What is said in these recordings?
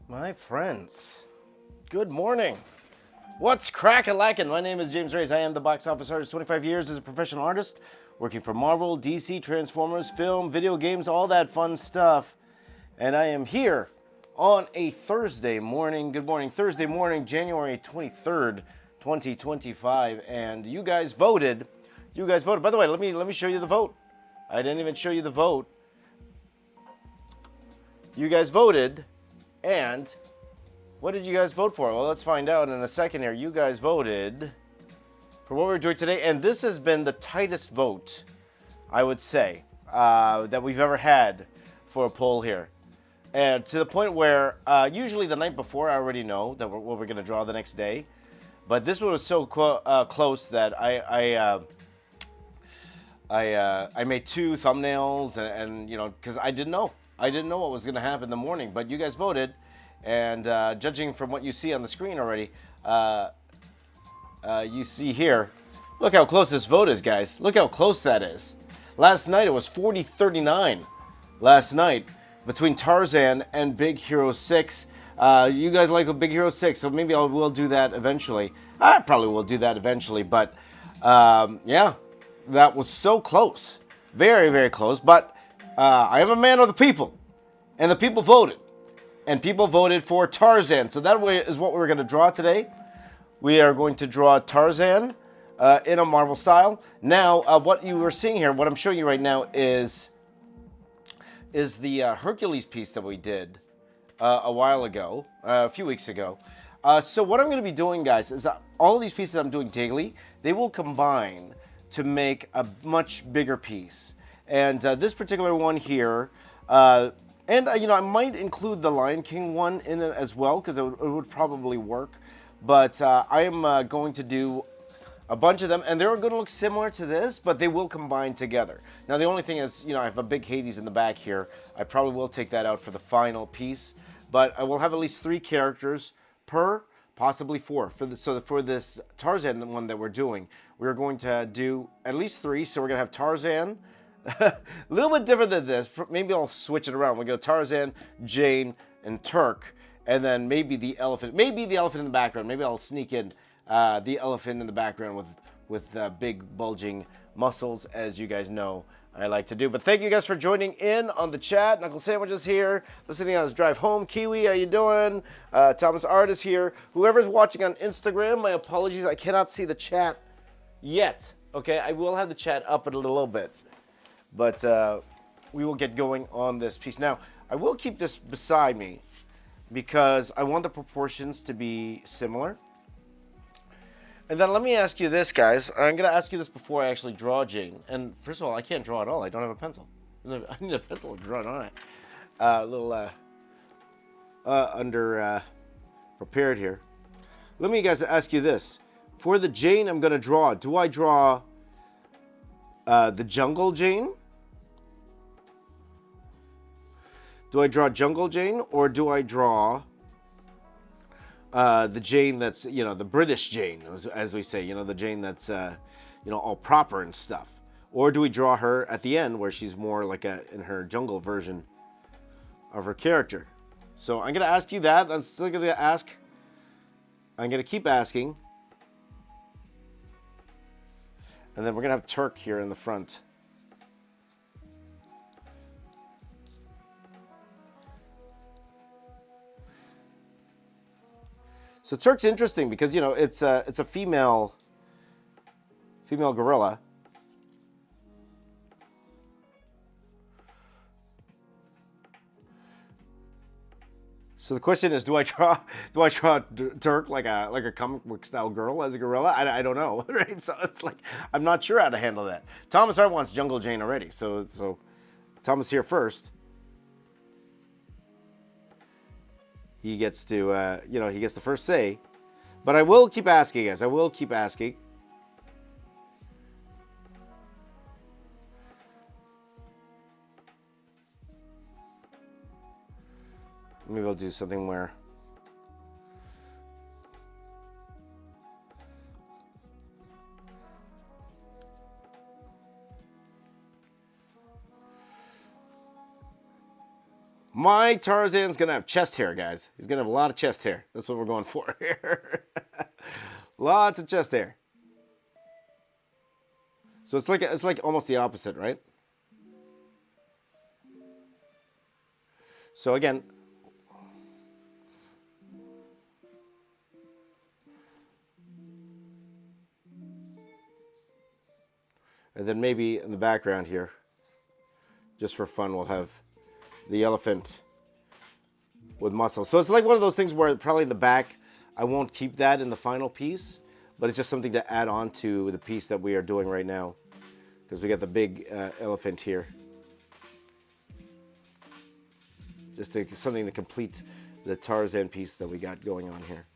My friends, good morning. What's crack-a-lackin'? My name is James Reyes. I am the box office artist, 25 years as a professional artist, working for Marvel, DC, Transformers, film, video games, all that fun stuff. And I am here on a Thursday morning. Good morning, Thursday morning, January 23rd, 2025. And you guys voted. By the way, let me show you the vote. I didn't even show you the vote. You guys voted, and what did you guys vote for? Well, let's find out in a second here. You guys voted for what we're doing today, and this has been the tightest vote, I would say, that we've ever had for a poll here. And to the point where usually the night before I already know that what we're going to draw the next day. But this one was so close that I made two thumbnails and you know, because I didn't know what was going to happen in the morning. But you guys voted, and judging from what you see on the screen already, you see here, look how close this vote is, guys. Look how close that is. Last night it was 40-39. Last night between Tarzan and Big Hero 6. You guys like a Big Hero 6, so maybe I will do that eventually. I probably will do that eventually, but yeah, that was so close. Very, very close, but I am a man of the people, and the people voted. And people voted for Tarzan. So that way is what we're going to draw today. We are going to draw Tarzan in a Marvel style. Now, what you were seeing here, what I'm showing you right now is the Hercules piece that we did a while ago, a few weeks ago. So what I'm going to be doing, guys, is all of these pieces I'm doing daily, they will combine to make a much bigger piece. And this particular one here, and you know, I might include the Lion King one in it as well, because it would probably work. But I am going to do a bunch of them, and they're going to look similar to this, but they will combine together. Now, the only thing is, you know, I have a big Hades in the back here. I probably will take that out for the final piece, but I will have at least 3 characters per, possibly 4. So for this Tarzan one that we're doing, we're going to do at least 3. So we're going to have Tarzan. A little bit different than this. Maybe I'll switch it around. We'll go Tarzan, Jane, and Turk, and then maybe the elephant. Maybe the elephant in the background. Maybe I'll sneak in the elephant in the background with big bulging muscles, as you guys know I like to do. But thank you guys for joining in on the chat. Knuckle Sandwiches here, listening on his drive home. Kiwi, how you doing? Thomas Art is here. Whoever's watching on Instagram, my apologies, I cannot see the chat yet. Okay, I will have the chat up in a little bit. But we will get going on this piece. Now, I will keep this beside me because I want the proportions to be similar. And then let me ask you this, guys. I'm going to ask you this before I actually draw Jane. And first of all, I can't draw at all. I don't have a pencil. I need a pencil to draw on it. A little under prepared here. Let me, guys, ask you this. For the Jane I'm going to draw, do I draw the Jungle Jane? Do I draw Jungle Jane, or do I draw the Jane that's, you know, the British Jane, as we say, you know, the Jane that's, you know, all proper and stuff? Or do we draw her at the end where she's more like in her jungle version of her character? So I'm going to ask you that. I'm still going to ask. I'm going to keep asking. And then we're going to have Turk here in the front. So Turk's interesting because, you know, it's a female gorilla. So the question is, do I draw Turk like a comic book style girl as a gorilla? I don't know, right? So it's like I'm not sure how to handle that. Thomas Hart wants Jungle Jane already, so Thomas here first. He gets to, you know, he gets the first say. But I will keep asking, guys. I will keep asking. Maybe I'll do something where... My Tarzan's going to have chest hair, guys. He's going to have a lot of chest hair. That's what we're going for here. Lots of chest hair. So it's like almost the opposite, right? So again, and then maybe in the background here, just for fun, we'll have the elephant with muscle. So it's like one of those things where probably the back, I won't keep that in the final piece, but it's just something to add on to the piece that we are doing right now, because we got the big elephant here. Just something to complete the Tarzan piece that we got going on here.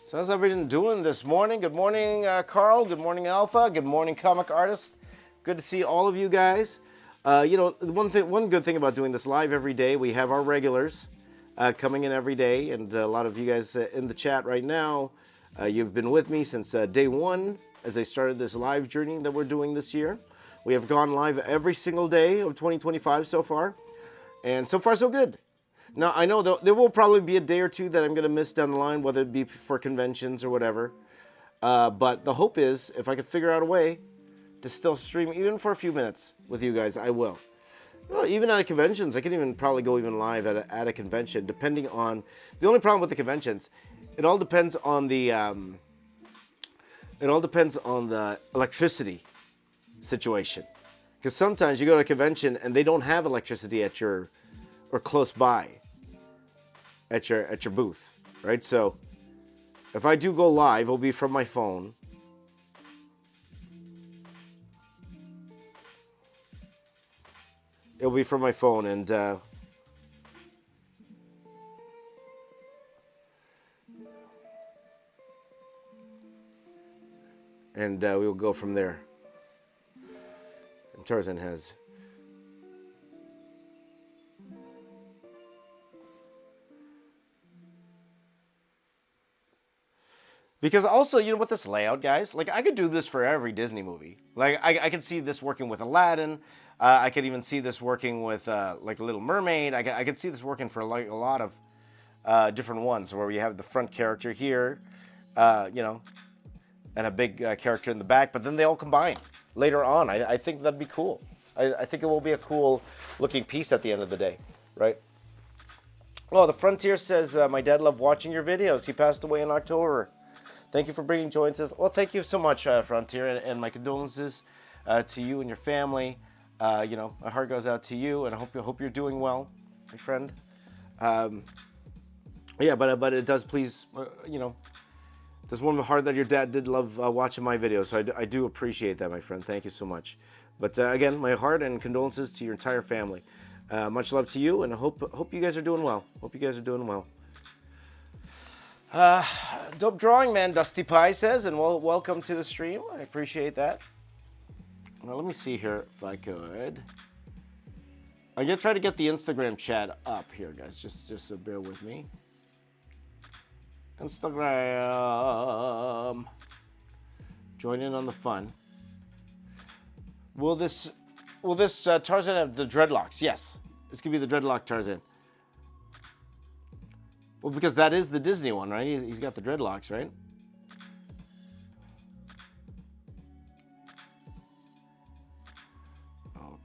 So how's everyone doing this morning? Good morning, Carl. Good morning, Alpha. Good morning, Comic Artist. Good to see all of you guys. You know, one good thing about doing this live every day, we have our regulars coming in every day, and a lot of you guys in the chat right now, you've been with me since day one as I started this live journey that we're doing this year. We have gone live every single day of 2025 so far, and so far so good. Now, I know there will probably be a day or two that I'm going to miss down the line, whether it be for conventions or whatever, but the hope is if I could figure out a way to still stream even for a few minutes with you guys, I will. Well, even at conventions, I can even probably go even live at a convention, depending on... The only problem with the conventions, it all depends on the electricity situation. Because sometimes you go to a convention and they don't have electricity at your... or close by at your booth, right? So if I do go live, it'll be from my phone. It'll be from my phone, and we'll go from there. And Tarzan has... Because also, you know, with this layout, guys, like I could do this for every Disney movie. Like I could see this working with Aladdin. I could even see this working with like Little Mermaid. I could see this working for like a lot of different ones, where you have the front character here, you know, and a big character in the back. But then they all combine later on. I think that'd be cool. I think it will be a cool looking piece at the end of the day, right? Oh, the Frontier says, my dad loved watching your videos. He passed away in October. Thank you for bringing joy and says, well, thank you so much, Frontier, and my condolences to you and your family. You know, my heart goes out to you, and I hope you're doing well, my friend. Yeah, but it does please, you know, does warm the heart that your dad did love watching my videos. So I do appreciate that, my friend. Thank you so much. But again, my heart and condolences to your entire family. Much love to you, and I hope you guys are doing well. Hope you guys are doing well. Dope drawing, man, Dusty Pie says, and welcome to the stream. I appreciate that. Now, let me see here if I could. I'm going to try to get the Instagram chat up here, guys. Just so bear with me. Instagram. Join in on the fun. Will this Tarzan have the dreadlocks? Yes. It's going to be the dreadlock Tarzan. Well, because that is the Disney one, right? He's got the dreadlocks, right?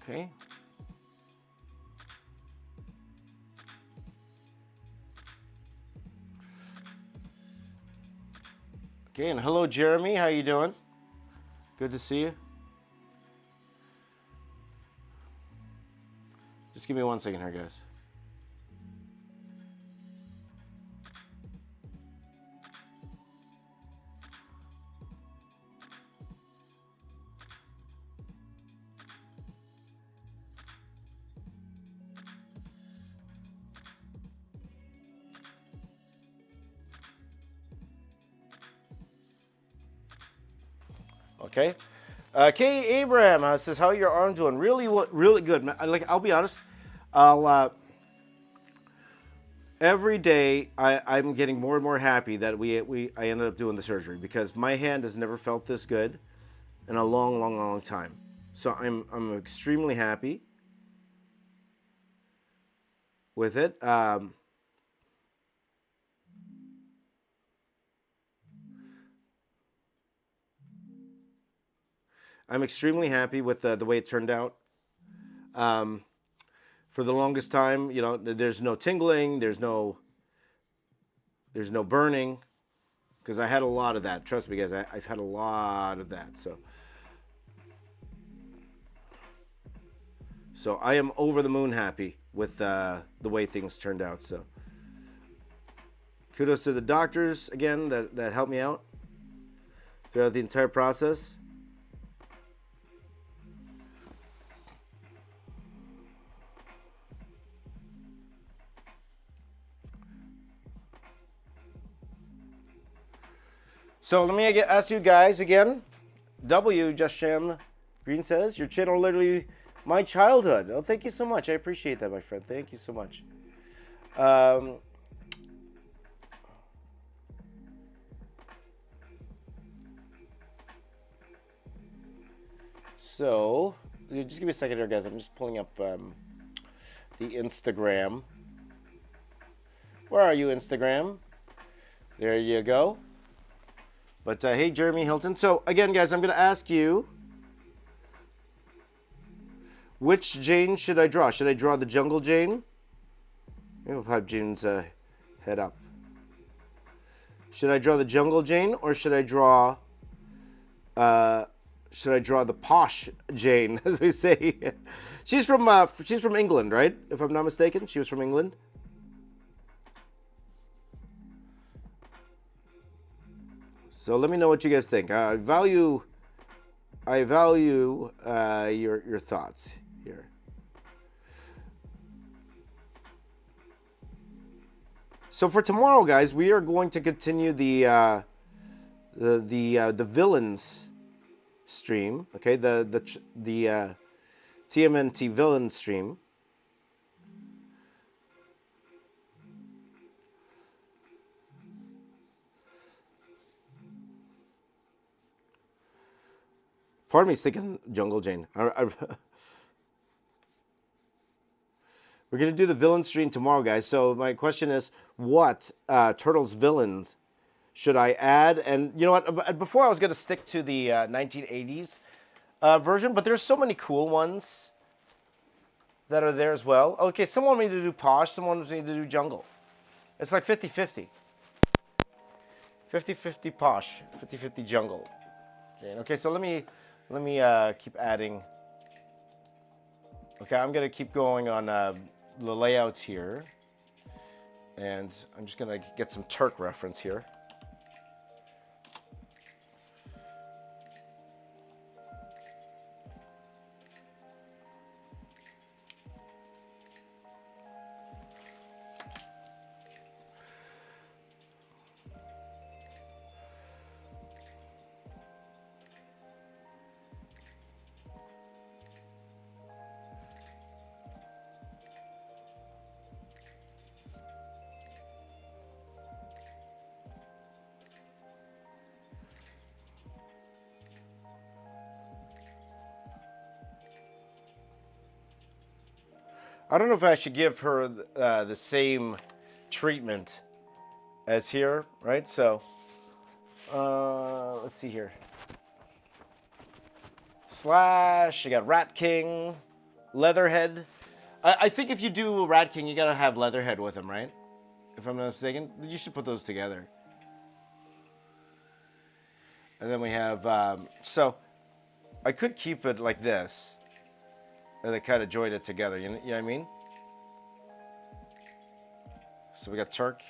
Okay. Okay, and hello, Jeremy. How you doing? Good to see you. Just give me 1 second here, guys. Okay. Kay Abraham says, "How your arm doing?" Really good. Like, I'll be honest. Every day I'm getting more and more happy that I ended up doing the surgery, because my hand has never felt this good in a long time. So I'm extremely happy with it. I'm extremely happy with the way it turned out. Um, for the longest time, you know, there's no tingling, there's no burning, because I had a lot of that. Trust me, guys, I've had a lot of that. So I am over the moon happy with the way things turned out. So kudos to the doctors again that helped me out throughout the entire process. So let me ask you guys again. W. Jasham Green says, your channel literally my childhood. Oh, thank you so much. I appreciate that, my friend. Thank you so much. So, just give me a second here, guys. I'm just pulling up the Instagram. Where are you, Instagram? There you go. But hey, Jeremy Hilton. So, again, guys, I'm going to ask you, which Jane should I draw? Should I draw the Jungle Jane? Maybe we'll have Jane's head up. Should I draw the Jungle Jane, or should I draw the posh Jane, as we say? She's from England, right? If I'm not mistaken, she was from England. So let me know what you guys think. I value your thoughts here. So for tomorrow, guys, we are going to continue the villains stream. Okay, the TMNT villain stream. Part of me is thinking Jungle Jane. We're going to do the villain stream tomorrow, guys. So my question is, what Turtles villains should I add? And you know what? Before I was going to stick to the 1980s version, but there's so many cool ones that are there as well. Okay, someone wanted me to do Posh, someone wanted me to do Jungle. It's like 50-50. 50-50 Posh, 50-50 Jungle. Okay, so let me keep adding. Okay, I'm going to keep going on the layouts here. And I'm just going to get some Turk reference here. I don't know if I should give her the same treatment as here, right? So, let's see here. Slash, you got Rat King, Leatherhead. I think if you do Rat King, you gotta have Leatherhead with him, right? If I'm not mistaken, you should put those together. And then we have, so I could keep it like this. And they kind of joined it together, you know what I mean? So we got Turk.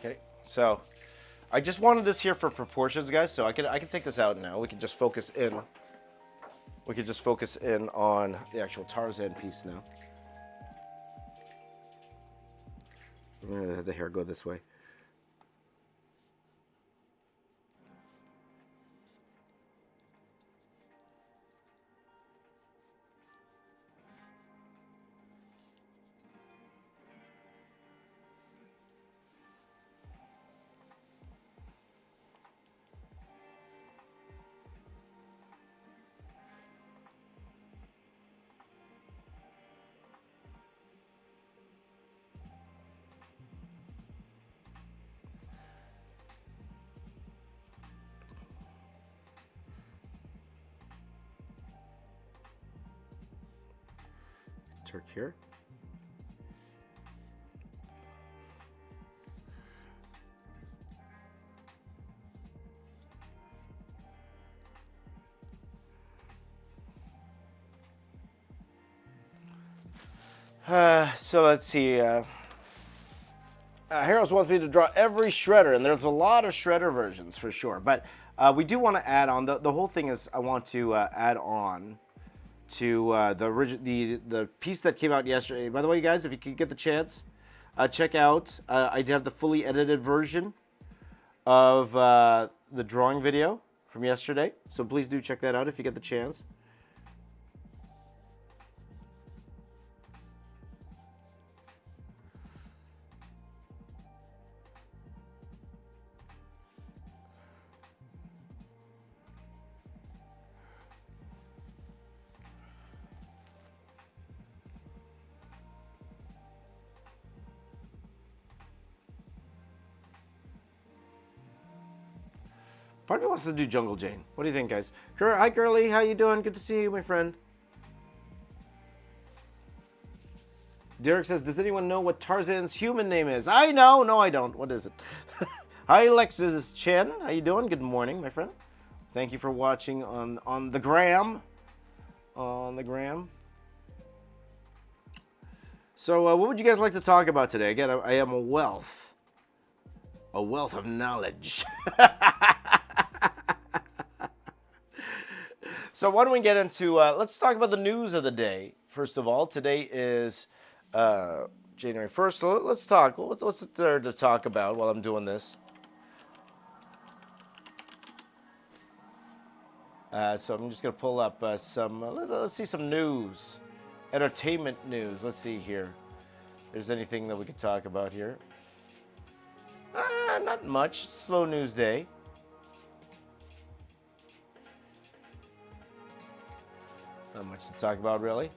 Okay, so I just wanted this here for proportions, guys. So I can take this out now. We can just focus in. We could just focus in on the actual Tarzan piece now. I'm gonna have the hair go this way. Turk here. So let's see. Heroes wants me to draw every shredder, and there's a lot of shredder versions for sure. But we do want to add on. The whole thing is I want to add on to the piece that came out yesterday. By the way, guys, if you can get the chance, check out. I have the fully edited version of the drawing video from yesterday. So please do check that out if you get the chance. Part of me wants to do Jungle Jane. What do you think, guys? Hi, Curly. How you doing? Good to see you, my friend. Derek says, does anyone know what Tarzan's human name is? I know. No, I don't. What is it? Hi, Alexis Chen. How you doing? Good morning, my friend. Thank you for watching on the gram. On the gram. So, what would you guys like to talk about today? Again, I am a wealth of knowledge. So why don't we get into, let's talk about the news of the day. First of all, today is January 1st, so let's talk. What's there to talk about while I'm doing this? So I'm just going to pull up let's see some news. Entertainment news. Let's see here. If there's anything that we could talk about here. Not much. Slow news day. Not much to talk about, really.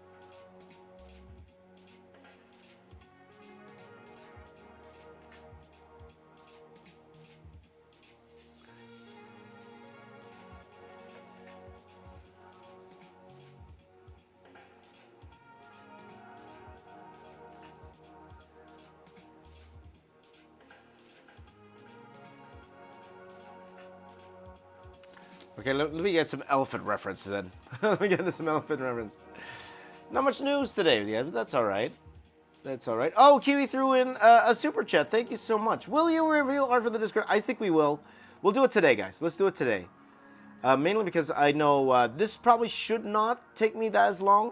Okay, let me get some elephant reference then. Let me get into some elephant reference. Not much news today, yeah, but that's all right. That's all right. Oh, Kiwi threw in a super chat. Thank you so much. Will you reveal art for the Discord? I think we will. We'll do it today, guys. Let's do it today. Mainly because I know this probably should not take me that as long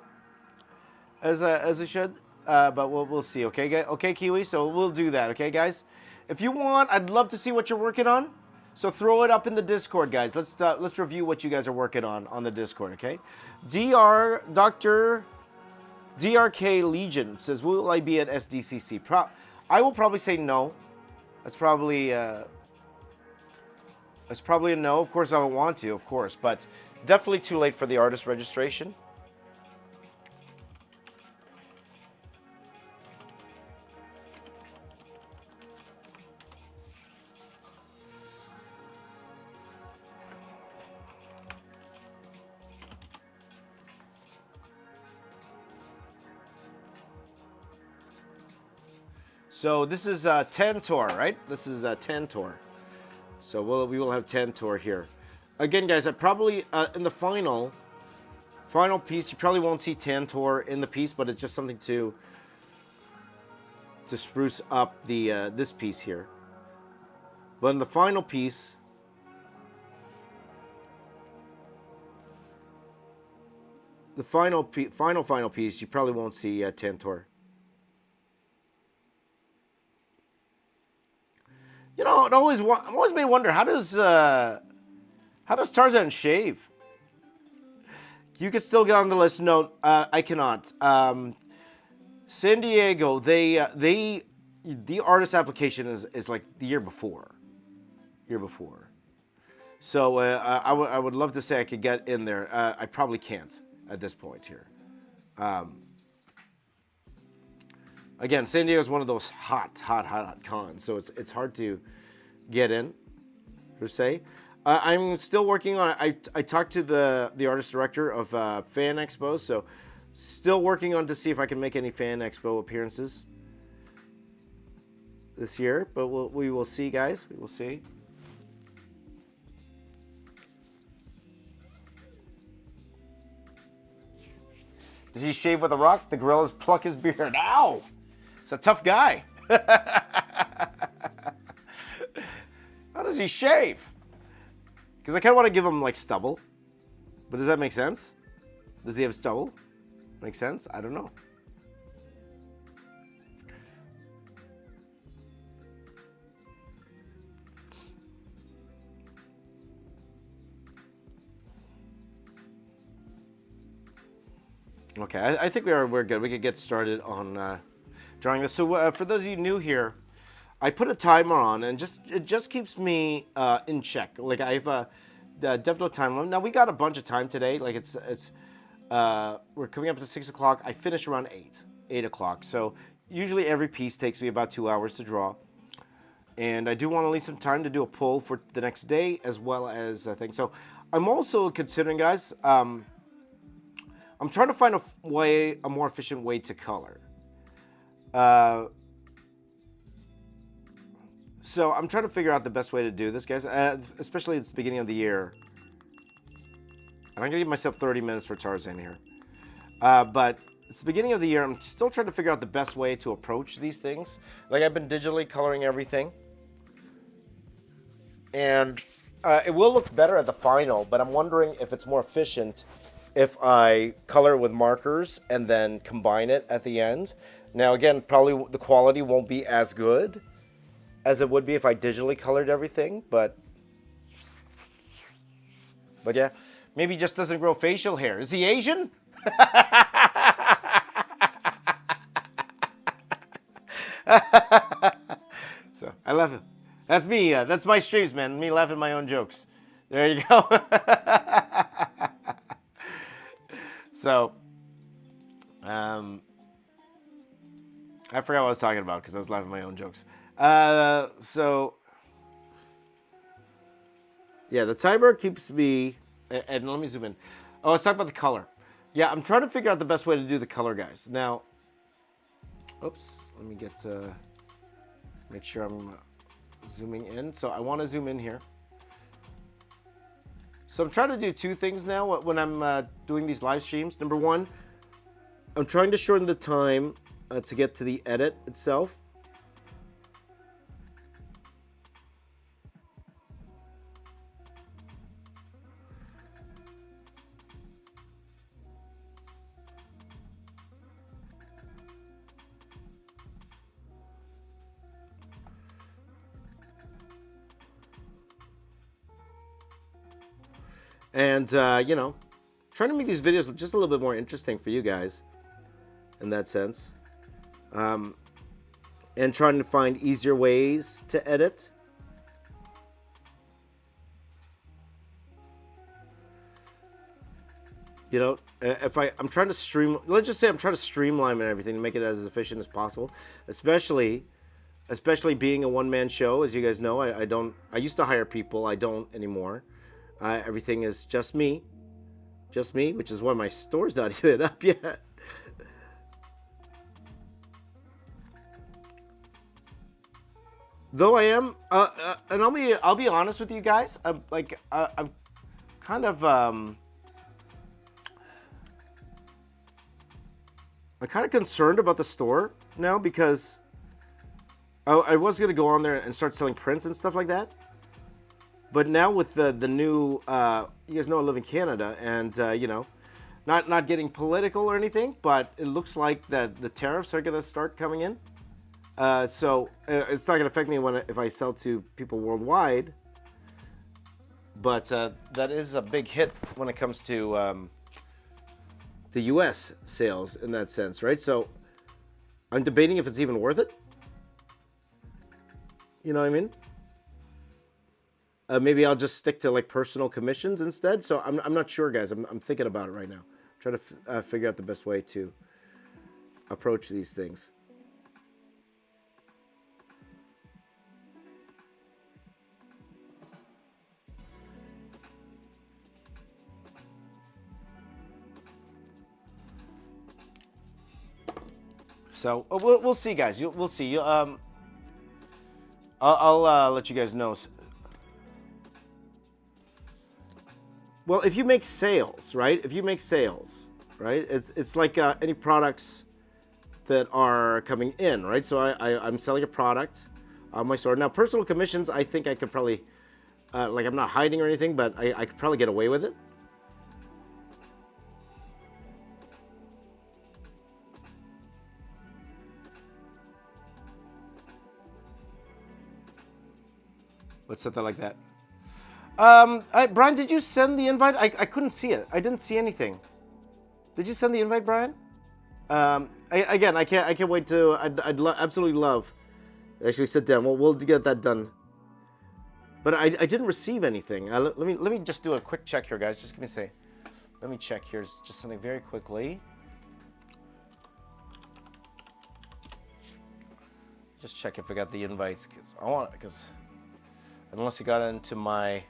as it should. But we'll see. Okay, okay, Kiwi. So we'll do that. Okay, guys. If you want, I'd love to see what you're working on. So throw it up in the Discord, guys. Let's review what you guys are working on the Discord. Okay. Dr. DRK Legion says, will I be at SDCC? I will probably say no. That's probably a no. Of course, I don't want to, of course, but definitely too late for the artist registration. So this is Tantor, right? This is Tantor. So we will have Tantor here. Again, guys, I probably in the final piece, you probably won't see Tantor in the piece, but it's just something to spruce up the this piece here. But in the final piece, the final piece, you probably won't see Tantor. You know, I'm always made wonder how does Tarzan shave? You can still get on the list. No, I cannot. San Diego, the artist application is like the year before. Year before. So I would love to say I could get in there. I probably can't at this point here. Again, San Diego is one of those hot cons, so it's hard to get in, per se. I'm still working on it. I talked to the artist director of Fan Expos, so still working on to see if I can make any Fan Expo appearances this year. But we will see, guys. We will see. Does he shave with a rock? The gorillas pluck his beard. Ow! He's a tough guy. How does he shave? Because I kind of want to give him like stubble. But does that make sense? Does he have stubble? Make sense? I don't know. Okay, I think we're good. We could get started on drawing this. So for those of you new here, I put a timer on, and it just keeps me in check. Like I have a definite time limit. Now we got a bunch of time today. Like we're coming up to 6 o'clock. I finish around 8 o'clock. So usually every piece takes me about 2 hours to draw, and I do want to leave some time to do a pull for the next day as well as I think. So I'm also considering, guys. I'm trying to find a more efficient way to color. So I'm trying to figure out the best way to do this, guys, especially at the beginning of the year. And I'm going to give myself 30 minutes for Tarzan here. But it's the beginning of the year. I'm still trying to figure out the best way to approach these things. Like I've been digitally coloring everything. And it will look better at the final, but I'm wondering if it's more efficient if I color with markers and then combine it at the end. Now, again, probably the quality won't be as good as it would be if I digitally colored everything, but yeah, maybe he just doesn't grow facial hair. Is he Asian? So I love it. That's me. That's my streams, man. Me laughing at my own jokes. There you go. So, I forgot what I was talking about because I was laughing at my own jokes. So, yeah, the timer keeps me, and let me zoom in. Oh, let's talk about the color. Yeah, I'm trying to figure out the best way to do the color, guys. Now, oops, let me make sure I'm zooming in. So I want to zoom in here. So I'm trying to do two things now when I'm doing these live streams. Number one, I'm trying to shorten the time to get to the edit itself. And, you know, trying to make these videos just a little bit more interesting for you guys in that sense. And trying to find easier ways to edit. You know, if I'm trying to let's just say I'm trying to streamline everything to make it as efficient as possible, especially being a one-man show. As you guys know, I used to hire people. I don't anymore. Everything is just me, which is why my store's not even up yet. Though I am, and I'll be honest with you guys. I'm kind of I'm kind of concerned about the store now because I was gonna go on there and start selling prints and stuff like that. But now with the new, you guys know I live in Canada, and you know, not getting political or anything, but it looks like that the tariffs are gonna start coming in. So it's not going to affect me if I sell to people worldwide. But that is a big hit when it comes to the U.S. sales in that sense, right? So I'm debating if it's even worth it. You know what I mean? Maybe I'll just stick to like personal commissions instead. So I'm not sure, guys. I'm thinking about it right now. Trying to figure out the best way to approach these things. So we'll see, guys. We'll see. I'll let you guys know. Well, if you make sales, right? If you make sales, right? It's like any products that are coming in, right? So I'm selling a product on my store. Now, personal commissions, I think I could probably, like I'm not hiding or anything, but I could probably get away with it. Let's set that like that. Brian, did you send the invite? I couldn't see it. I didn't see anything. Did you send the invite, Brian? I can't wait to. I'd absolutely love. Actually, sit down. We'll get that done. But I didn't receive anything. Let me just do a quick check here, guys. Just give me a second. Let me check here. Just something very quickly. Just check if I got the invites, because unless you got into my.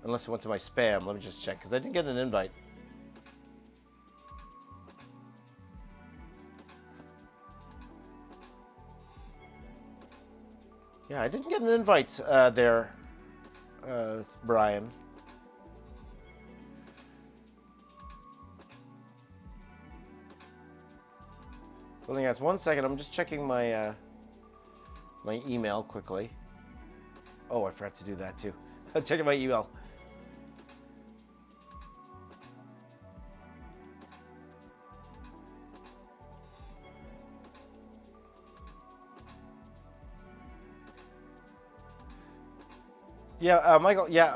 Unless it went to my spam. Let me just check, because I didn't get an invite. Yeah, I didn't get an invite there, Brian. Well, guys, 1 second. I'm just checking my my email quickly. Oh, I forgot to do that too. I'm checking my email. Yeah, Michael. Yeah,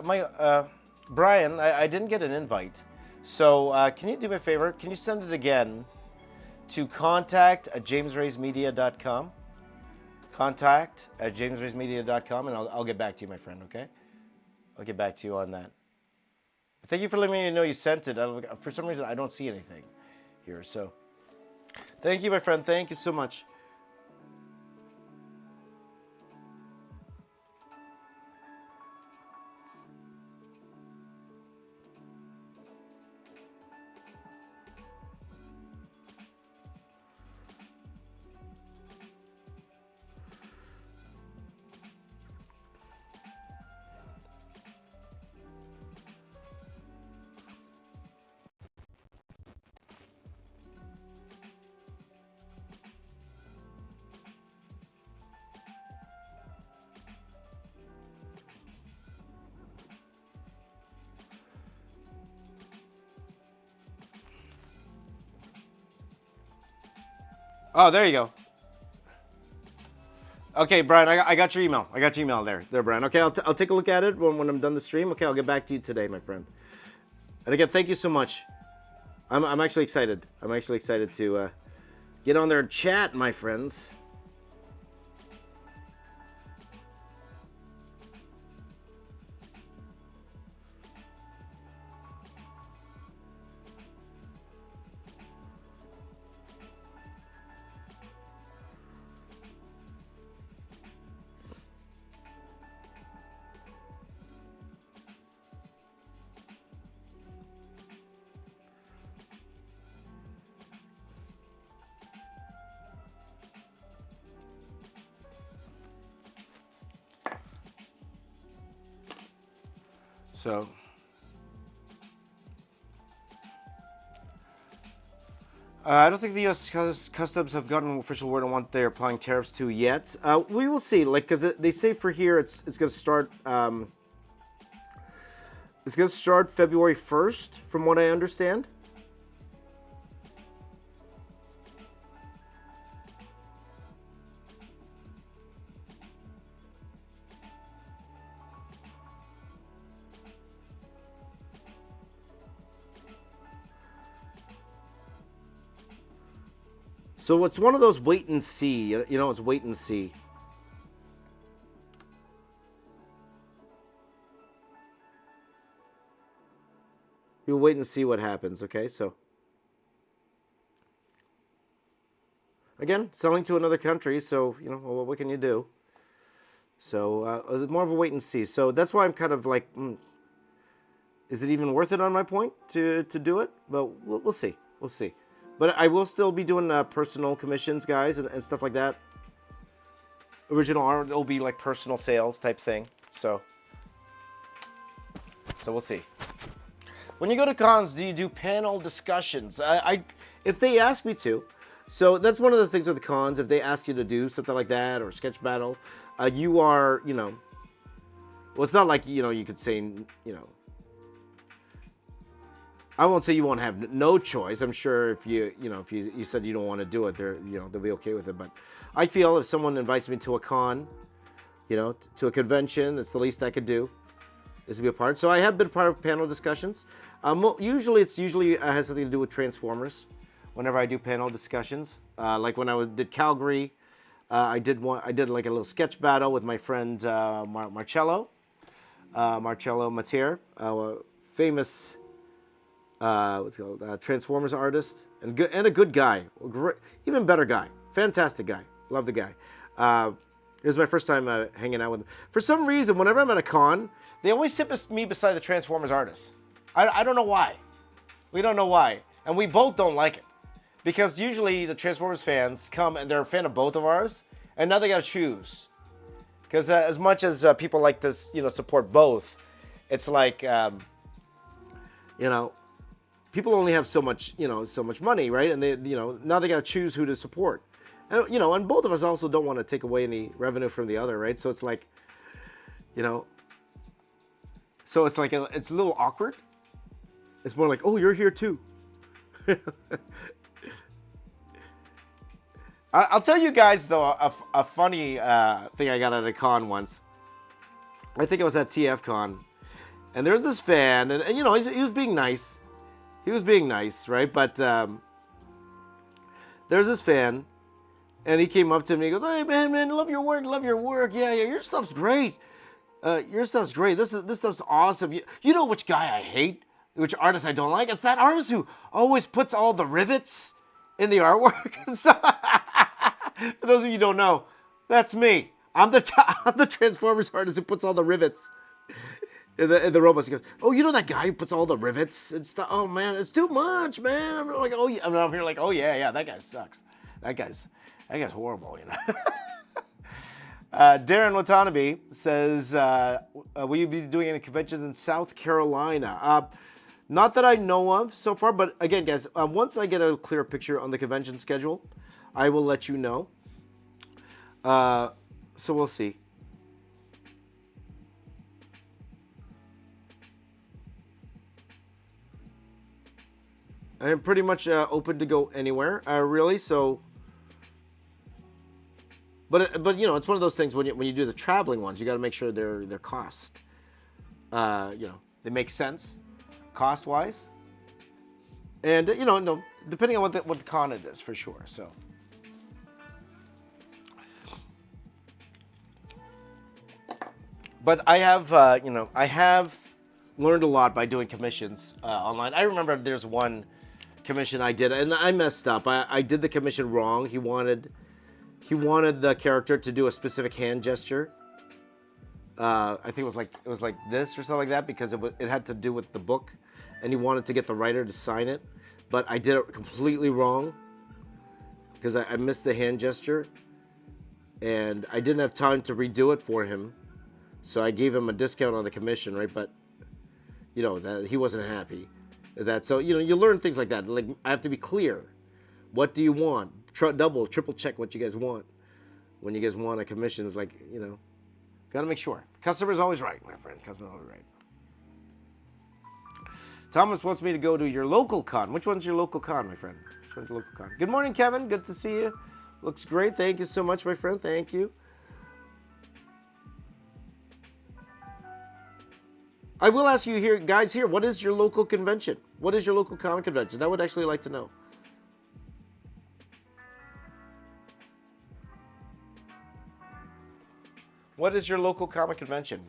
Brian. I didn't get an invite, so can you do me a favor? Can you send it again to contact@jamesraysmedia.com? Contact@jamesraysmedia.com, and I'll get back to you, my friend. Okay, I'll get back to you on that. But thank you for letting me know you sent it. For some reason, I don't see anything here. So, thank you, my friend. Thank you so much. Oh, there you go. Okay, Brian, I got your email. I got your email there, Brian. Okay, I'll take a look at it when I'm done the stream. Okay, I'll get back to you today, my friend. And again, thank you so much. I'm actually excited. I'm actually excited to get on there and chat, my friends. So, I don't think the U.S. Customs have gotten an official word on what they're applying tariffs to yet. We will see, like, because they say for here it's going to start. It's going to start February 1st, from what I understand. So it's one of those wait and see. You know, it's wait and see. You wait and see what happens. Okay, so again, selling to another country. So you know, well, what can you do? So it's more of a wait and see. So that's why I'm kind of like, is it even worth it on my point to do it? Well, we'll see. We'll see. But I will still be doing personal commissions, guys, and stuff like that. Original art will be like personal sales type thing. So we'll see. When you go to cons, do you do panel discussions? If they ask me to. So that's one of the things with the cons. If they ask you to do something like that or sketch battle, you are, you know, well, it's not like, you know, you could say, you know, I won't say you won't have no choice. I'm sure if you know, if you said you don't want to do it, they'll be okay with it. But I feel if someone invites me to a con, you know, to a convention, it's the least I could do is to be a part. So I have been part of panel discussions. Usually it has something to do with Transformers. Whenever I do panel discussions, like when I did Calgary, I did like a little sketch battle with my friend Marcello Mater, famous Transformers artist and a good guy, great, even better guy, fantastic guy, love the guy. It was my first time hanging out with him. For some reason, whenever I'm at a con, they always sit me beside the Transformers artist. I don't know why. We don't know why, and we both don't like it. Because usually the Transformers fans come and they're a fan of both of ours, and now they gotta choose. Because as much as people like to, you know, support both, it's like, you know, people only have so much, you know, so much money, right? And they, you know, now they gotta choose who to support. And you know, and both of us also don't want to take away any revenue from the other, right? So it's like, you know, so it's like it's a little awkward. It's more like, oh, you're here too. I'll tell you guys, though, a funny thing I got at a con once. I think I was at TFCon. And there's this fan, and you know, he was being nice. He was being nice, right? But there's this fan, and he came up to me. He goes, "Hey, man, love your work. Yeah, your stuff's great. Your stuff's great. This stuff's awesome. You know which guy I hate? Which artist I don't like? It's that artist who always puts all the rivets in the artwork." So, for those of you who don't know, that's me. I'm the Transformers artist who puts all the rivets in the robots. He goes, "Oh, you know that guy who puts all the rivets and stuff? Oh man, it's too much, man." I'm like, "Oh yeah," I'm here like, "Oh yeah, that guy sucks. That guy's horrible, you know." Darren Watanabe says, "Will you be doing any conventions in South Carolina?" Not that I know of so far, but again, guys, once I get a clear picture on the convention schedule, I will let you know. So we'll see. I am pretty much open to go anywhere, really. So, but you know, it's one of those things when you do the traveling ones, you got to make sure their cost, you know, they make sense, cost wise, and you know, no, depending on what the con it is for sure. So. But I have, you know, I have learned a lot by doing commissions online. I remember there's one commission I did, and I messed up. I did the commission wrong. He wanted the character to do a specific hand gesture. I think it was like this or something like that because it had to do with the book, and he wanted to get the writer to sign it. But I did it completely wrong because I missed the hand gesture, and I didn't have time to redo it for him. So I gave him a discount on the commission, right? But, you know, that he wasn't happy with that. So, you know, you learn things like that. Like, I have to be clear. What do you want? Double, triple check what you guys want. When you guys want a commission, it's like, you know, got to make sure. Customer's always right, my friend. Customer's always right. Thomas wants me to go to your local con. Which one's your local con, my friend? Which one's your local con? Good morning, Kevin. Good to see you. Looks great. Thank you so much, my friend. Thank you. I will ask you here, guys, what is your local convention? What is your local comic convention? I would actually like to know. What is your local comic convention?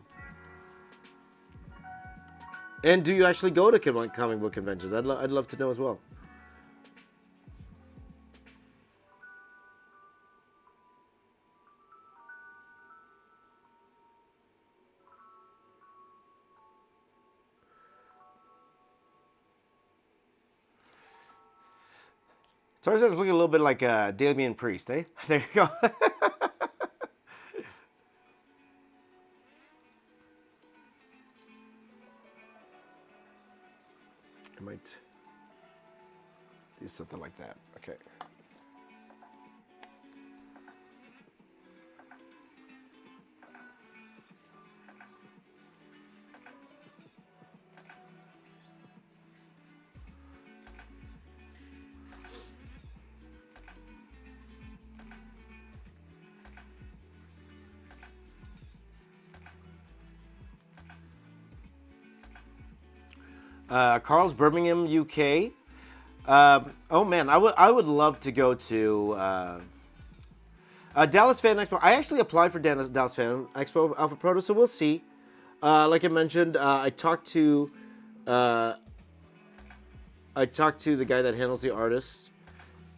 And do you actually go to comic book conventions? I'd love to know as well. Tarzan's looking a little bit like Damien Priest, eh? There you go. I might do something like that. Okay. Carl's Birmingham, UK. Oh man, I would love to go to Dallas Fan Expo. I actually applied for Dallas Fan Expo Alpha Proto, so we'll see. Like I mentioned, uh, I talked to the guy that handles the artists,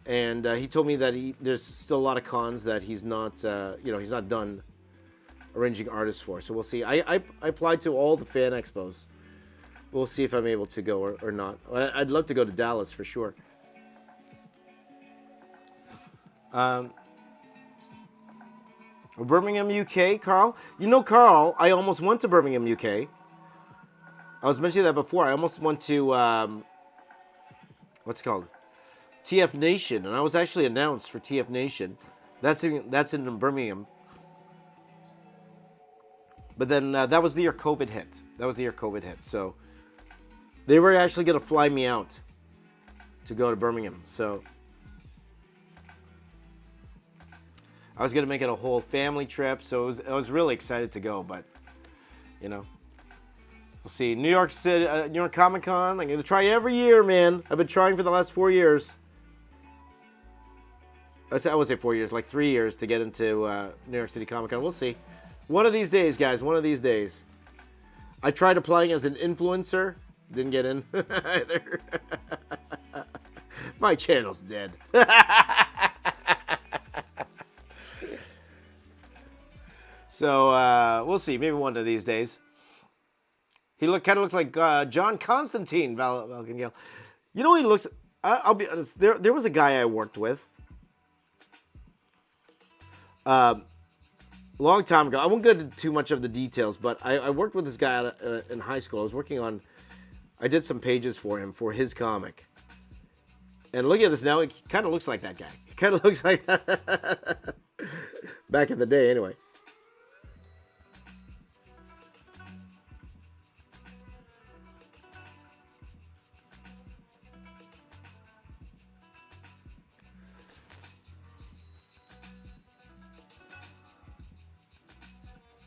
and he told me that there's still a lot of cons that he's not he's not done arranging artists for. So we'll see. I applied to all the fan expos. We'll see if I'm able to go or not. I'd love to go to Dallas for sure. Birmingham, UK, Carl. You know, Carl, I almost went to Birmingham, UK. I was mentioning that before. I almost went to, what's it called? TF Nation. And I was actually announced for TF Nation. That's in Birmingham. But then that was the year COVID hit. So they were actually going to fly me out to go to Birmingham. So I was going to make it a whole family trip. So I was really excited to go. But, we'll see. New York City, New York Comic Con. I'm going to try every year, man. I've been trying for the last 4 years. I would say 4 years, like 3 years to get into New York City Comic Con. We'll see. One of these days, guys. One of these days. I tried applying as an influencer. Didn't get in either. My channel's dead. So we'll see. Maybe one of these days. He kind of looks like John Constantine, Valgangale. You know what he looks. I'll be honest. There was a guy I worked with. Long time ago. I won't go into too much of the details, but I worked with this guy in high school. I did some pages for him for his comic. And look at this now. He kind of looks like that guy. He kind of looks like back in the day, anyway.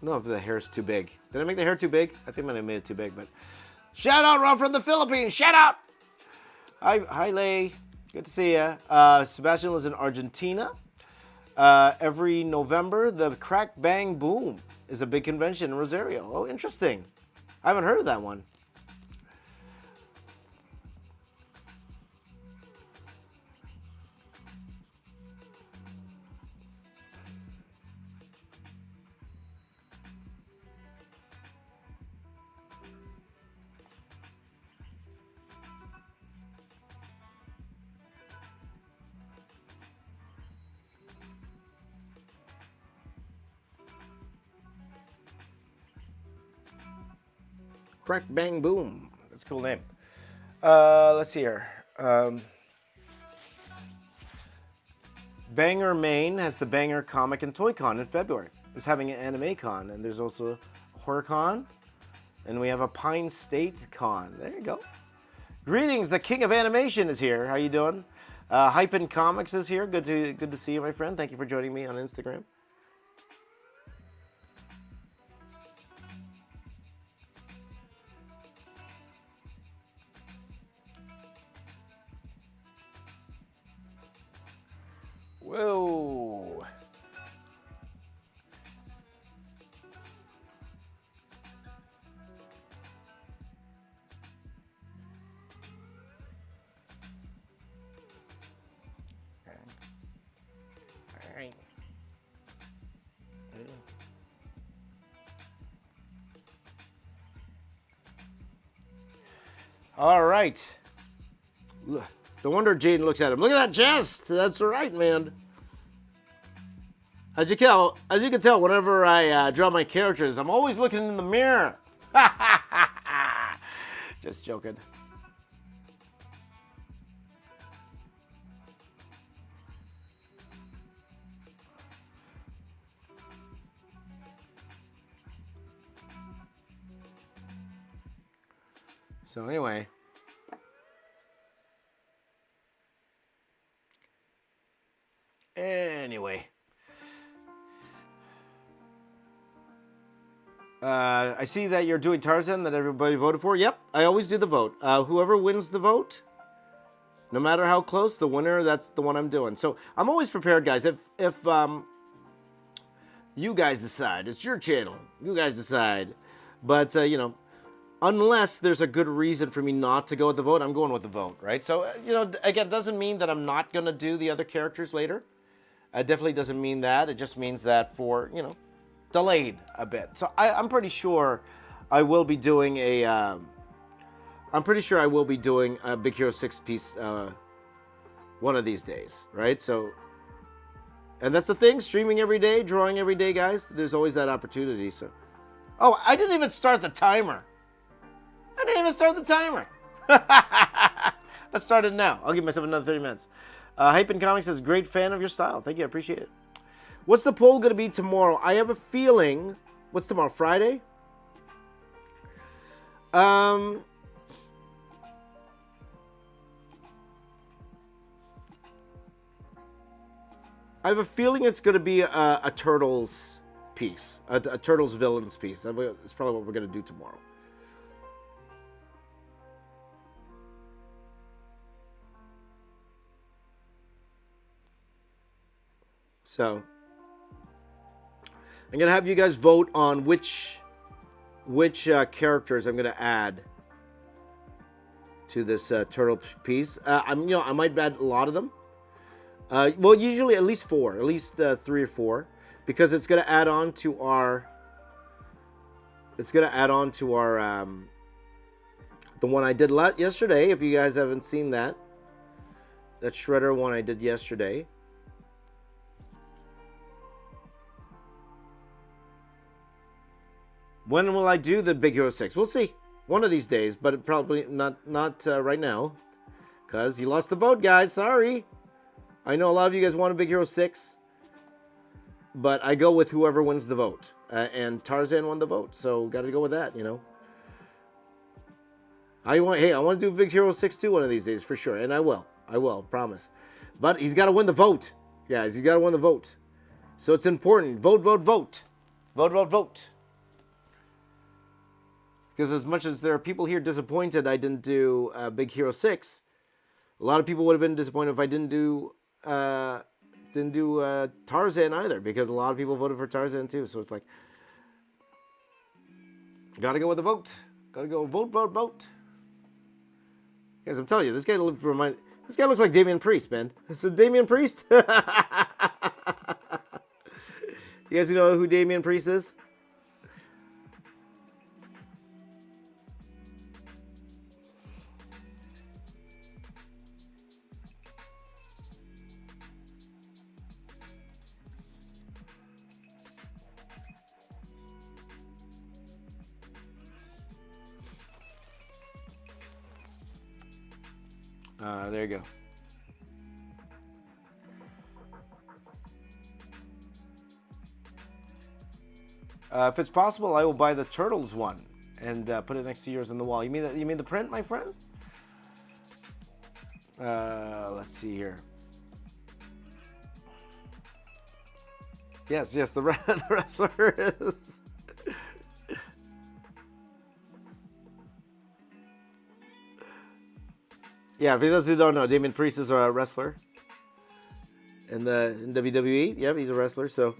No, if the hair's too big. Did I make the hair too big? I think I might have made it too big, but shout out, Ron from the Philippines. Shout out. Hi, Lay. Good to see you. Sebastian lives in Argentina. Every November, the Crack Bang Boom is a big convention in Rosario. Oh, interesting. I haven't heard of that one. Crack Bang Boom. That's a cool name. Let's see here. Banger Maine has the Banger Comic and Toy Con in February. It's having an anime con, and there's also a horror con, and we have a Pine State Con. There you go. Greetings, the King of Animation is here. How you doing? Hypin Comics is here. Good to see you, my friend. Thank you for joining me on Instagram. Whoa. All right. No wonder Jaden looks at him. Look at that chest. That's right, man. As you can tell, whenever I draw my characters, I'm always looking in the mirror. Just joking. So anyway. I see that you're doing Tarzan that everybody voted for. Yep, I always do the vote. Whoever wins the vote, no matter how close, the winner, that's the one I'm doing. So I'm always prepared, guys. If you guys decide, it's your channel. You guys decide. But, unless there's a good reason for me not to go with the vote, I'm going with the vote, right? So, again, it doesn't mean that I'm not going to do the other characters later. It definitely doesn't mean that. It just means that for, delayed a bit. So I'm pretty sure I will be doing a Big Hero 6 piece one of these days, right? So, and that's the thing, streaming every day, drawing every day, guys. There's always that opportunity. So, oh, I didn't even start the timer. Let's start it now. I'll give myself another 30 minutes. Hype in Comics says, great fan of your style. Thank you, I appreciate it. What's the poll going to be tomorrow? I have a feeling... What's tomorrow, Friday? I have a feeling it's going to be a Turtles piece. A Turtles villains piece. That's probably what we're going to do tomorrow. So... I'm going to have you guys vote on which characters I'm going to add to this turtle piece. I might add a lot of them. Well, usually at least 4, at least 3 or 4, because it's going to add on to our. It's going to add on to our the one I did yesterday. If you guys haven't seen that Shredder one I did yesterday. When will I do the Big Hero 6? We'll see. One of these days, but probably not right now. Because you lost the vote, guys. Sorry. I know a lot of you guys want a Big Hero 6. But I go with whoever wins the vote. And Tarzan won the vote. So, got to go with that, I want to do Big Hero 6 too one of these days, for sure. And I will. Promise. But he's got to win the vote. Guys, he's got to win the vote. So, it's important. Vote, vote, vote. Vote, vote, vote. Because as much as there are people here disappointed I didn't do Big Hero 6, a lot of people would have been disappointed if I didn't do Tarzan either, because a lot of people voted for Tarzan too. So it's like, gotta go with the vote. Gotta go vote, vote, vote. Guys, I'm telling you, this guy looks like Damian Priest, man. This is Damian Priest. You guys know who Damian Priest is? There you go. If it's possible, I will buy the Turtles one and put it next to yours on the wall. You mean the print, my friend? Let's see here. Yes, the wrestler is. Yeah, for those who don't know, Damian Priest is a wrestler in WWE. Yep, he's a wrestler. So,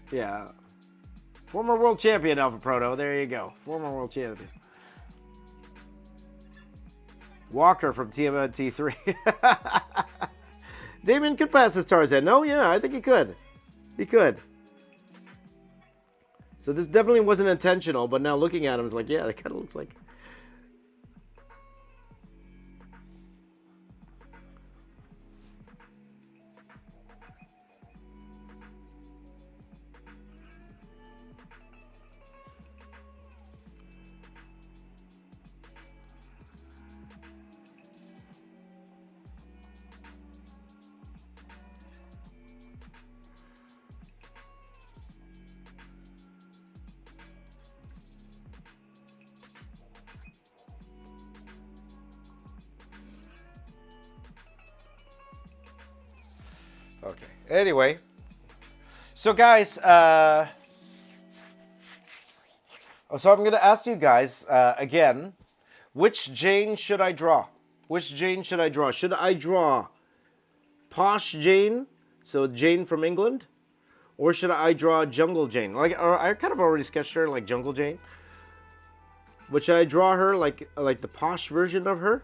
yeah. Former world champion, Alpha Proto. There you go. Former world champion. Walker from TMNT 3. Damien could pass this Tarzan. No, yeah, I think he could. He could. So this definitely wasn't intentional, but now looking at him, it's like, yeah, that kind of looks like... Okay. Anyway. So, guys, so I'm going to ask you guys, again, which Jane should I draw? Which Jane should I draw? Should I draw Posh Jane, so Jane from England? Or should I draw Jungle Jane? Like, I kind of already sketched her like Jungle Jane. But should I draw her like the posh version of her?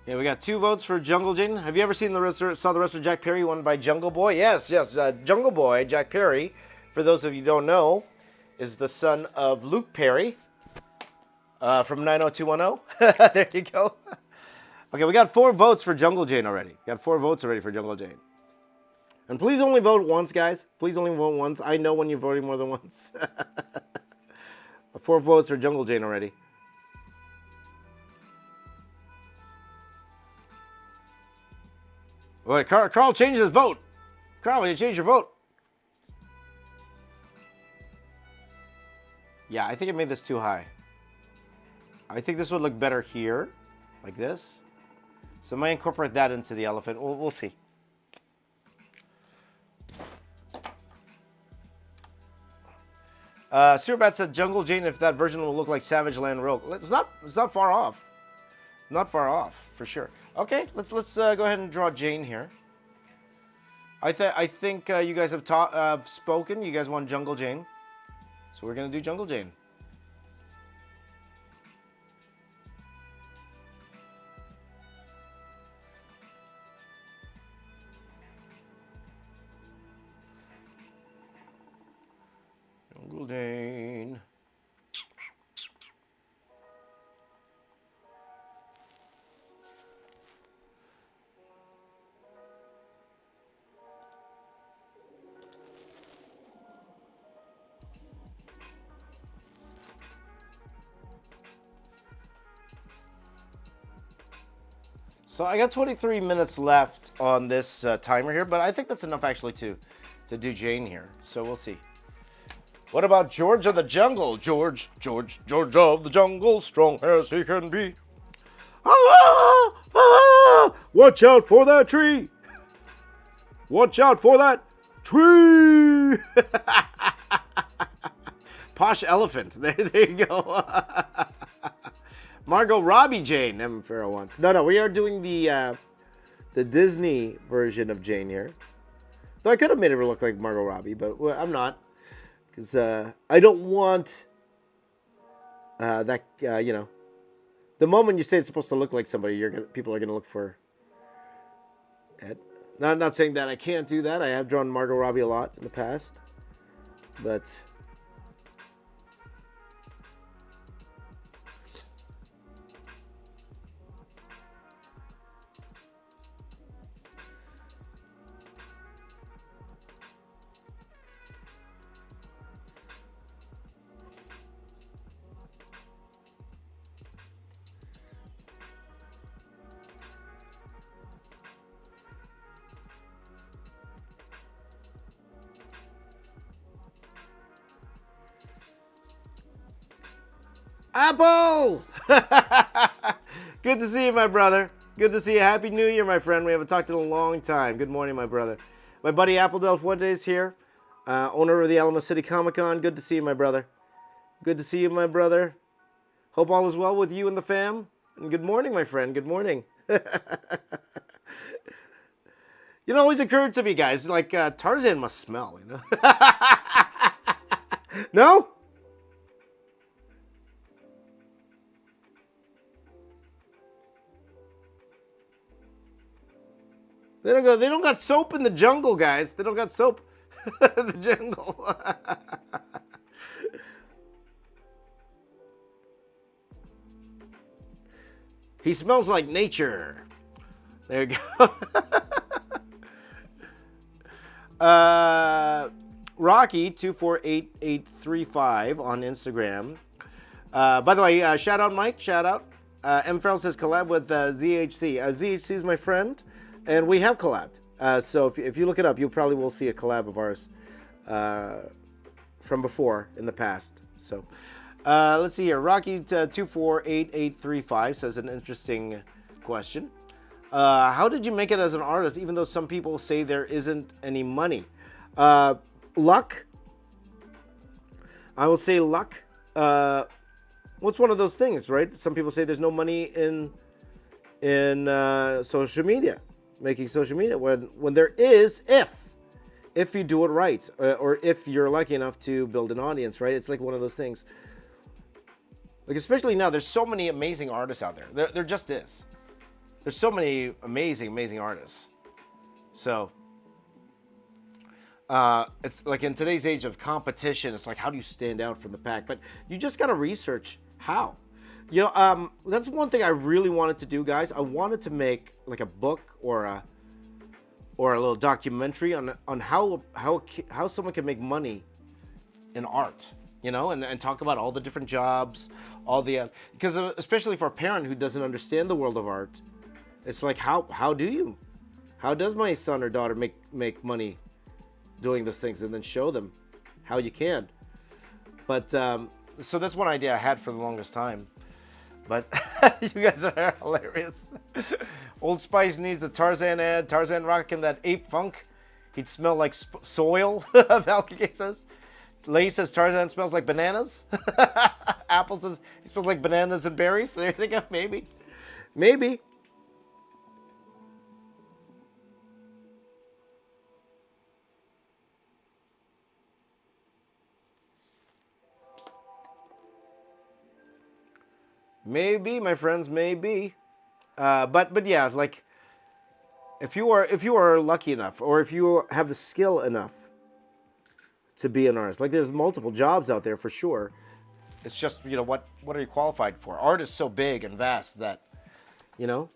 Yeah, we got 2 votes for Jungle Jane. Have you ever seen the wrestler, saw the wrestler Jack Perry won by Jungle Boy? Yes. Jungle Boy, Jack Perry, for those of you who don't know, is the son of Luke Perry from 90210. There you go. Okay, we got 4 votes for Jungle Jane already. Got 4 votes already for Jungle Jane. And please only vote once, guys. Please only vote once. I know when you're voting more than once. 4 votes for Jungle Jane already. Wait, Carl changed his vote. Carl, you changed your vote. Yeah, I think I made this too high. I think this would look better here, like this. So I might incorporate that into the elephant. We'll see. Superbat said Jungle Jane, if that version will look like Savage Land Rogue. It's not far off. Not far off, for sure. Okay, let's go ahead and draw Jane here. I think you guys have spoken. You guys want Jungle Jane, so we're gonna do Jungle Jane. Jungle Jane. So I got 23 minutes left on this timer here, but I think that's enough actually to do Jane here. So we'll see. What about George of the Jungle? George of the Jungle, strong as he can be. Ah, ah, watch out for that tree. Watch out for that tree. Posh elephant. There you go. Margot Robbie Jane, M. Farrell wants. No, we are doing the Disney version of Jane here. Though I could have made her look like Margot Robbie, but I'm not. Because I don't want that, you know. The moment you say it's supposed to look like somebody, people are going to look for it. Now, I'm not saying that I can't do that. I have drawn Margot Robbie a lot in the past. But... Apple! Good to see you, my brother. Good to see you. Happy New Year, my friend. We haven't talked in a long time. Good morning, my brother. My buddy Apple Del Fuente here, owner of the Alamo City Comic Con. Good to see you, my brother. Good to see you, my brother. Hope all is well with you and the fam. And good morning, my friend. Good morning. You know, it always occurred to me, guys, like Tarzan must smell, you know? No? They don't got soap in the jungle, guys. They don't got soap in the jungle. He smells like nature. There you go. Rocky248835 on Instagram. By the way, shout out Mike, shout out. M. Farrell says collab with ZHC. ZHC is my friend, and we have collabed. So if you look it up, you probably will see a collab of ours from before in the past. So let's see here. Rocky248835 says an interesting question. How did you make it as an artist, even though some people say there isn't any money? Luck. I will say luck. What's one of those things, right? Some people say there's no money in social media, making social media. When there is, if you do it right, or if you're lucky enough to build an audience, right? It's like one of those things. Like especially now, there's so many amazing artists out there. There just is. There's so many amazing artists. So it's like in today's age of competition, it's like, how do you stand out from the pack? But you just got to research how. You know, that's one thing I really wanted to do, guys. I wanted to make like a book or a little documentary on how someone can make money in art. You know, and talk about all the different jobs, all the because especially for a parent who doesn't understand the world of art. It's like, how does my son or daughter make money doing these things, and then show them how you can. But so that's one idea I had for the longest time. But you guys are hilarious. Old Spice needs a Tarzan ad. Tarzan rocking that ape funk. He'd smell like soil, Valkyrie says. Lay says Tarzan smells like bananas. Apple says he smells like bananas and berries. There you go, maybe. Maybe. Maybe, my friends, maybe. But yeah, like if you are lucky enough, or if you have the skill enough to be an artist, like there's multiple jobs out there for sure. It's just, you know, what are you qualified for? Art is so big and vast that, you know,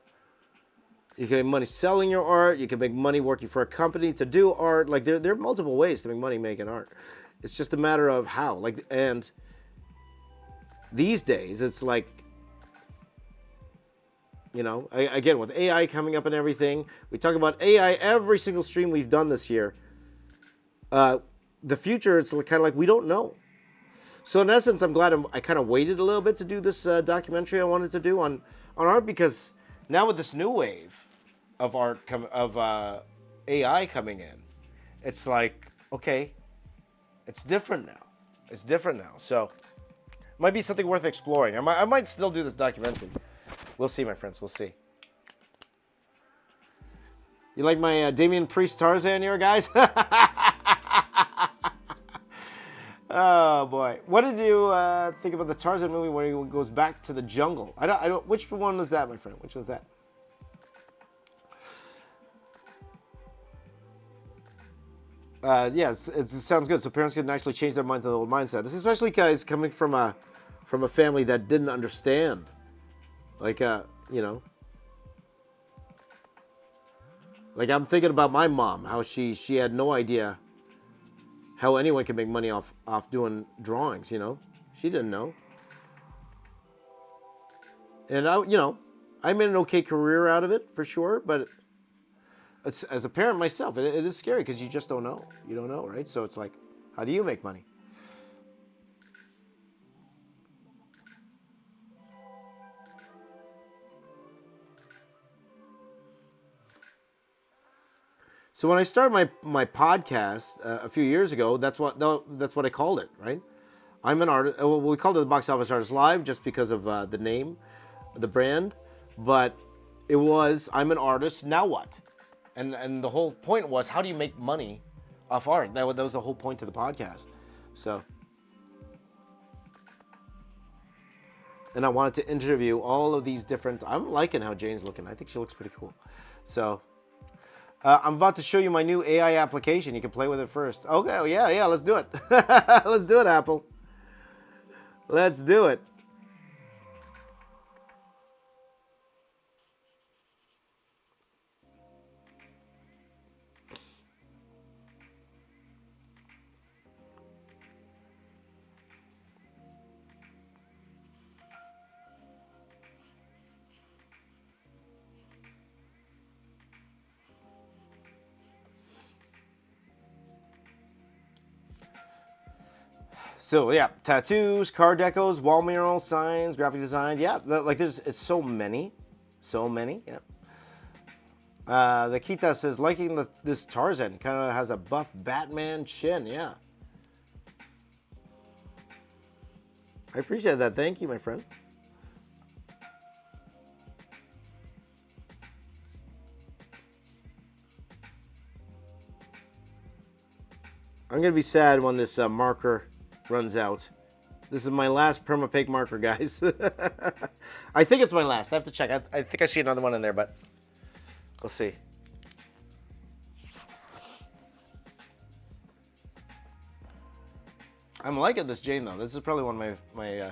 you can make money selling your art. You can make money working for a company to do art. Like there are multiple ways to make money making art. It's just a matter of how. Like, and these days it's like, you know, again, with AI coming up and everything, we talk about AI every single stream we've done this year. The future, it's kind of like we don't know. So in essence, I'm glad I kind of waited a little bit to do this documentary I wanted to do on art, because now with this new wave of art AI coming in, it's like, okay, it's different now. It's different now. So it might be something worth exploring. I might still do this documentary. We'll see, my friends. We'll see. You like my Damien Priest Tarzan here, guys? Oh boy, what did you think about the Tarzan movie where he goes back to the jungle? I don't. Which one was that, my friend? Which was that? Yeah, it sounds good. So parents can actually change their mind to the old mindset. This is especially guys coming from a family that didn't understand. Like, you know, like I'm thinking about my mom, how she had no idea how anyone can make money off doing drawings, you know. She didn't know. And you know, I made an okay career out of it for sure, but as a parent myself, it is scary because you just don't know. You don't know, right? So it's like, how do you make money? So when I started my podcast a few years ago, that's what I called it, right? I'm an artist. Well, we called it the Box Office Artist Live just because of the name, the brand, but it was I'm an artist. Now what? And the whole point was, how do you make money off art? That was the whole point of the podcast. So, and I wanted to interview all of these different. I'm liking how Jane's looking. I think she looks pretty cool. So. I'm about to show you my new AI application. You can play with it first. Okay, yeah, let's do it. Let's do it, Apple. Let's do it. So yeah, tattoos, car decos, wall murals, signs, graphic design. Yeah, like there's it's so many. Yeah. The Kita says liking this Tarzan, kind of has a buff Batman chin. Yeah. I appreciate that. Thank you, my friend. I'm gonna be sad when this marker runs out. This is my last perma-pake marker, guys. I think it's my last. I have to check. I think I see another one in there, but we'll see. I'm liking this Jane, though. This is probably one of my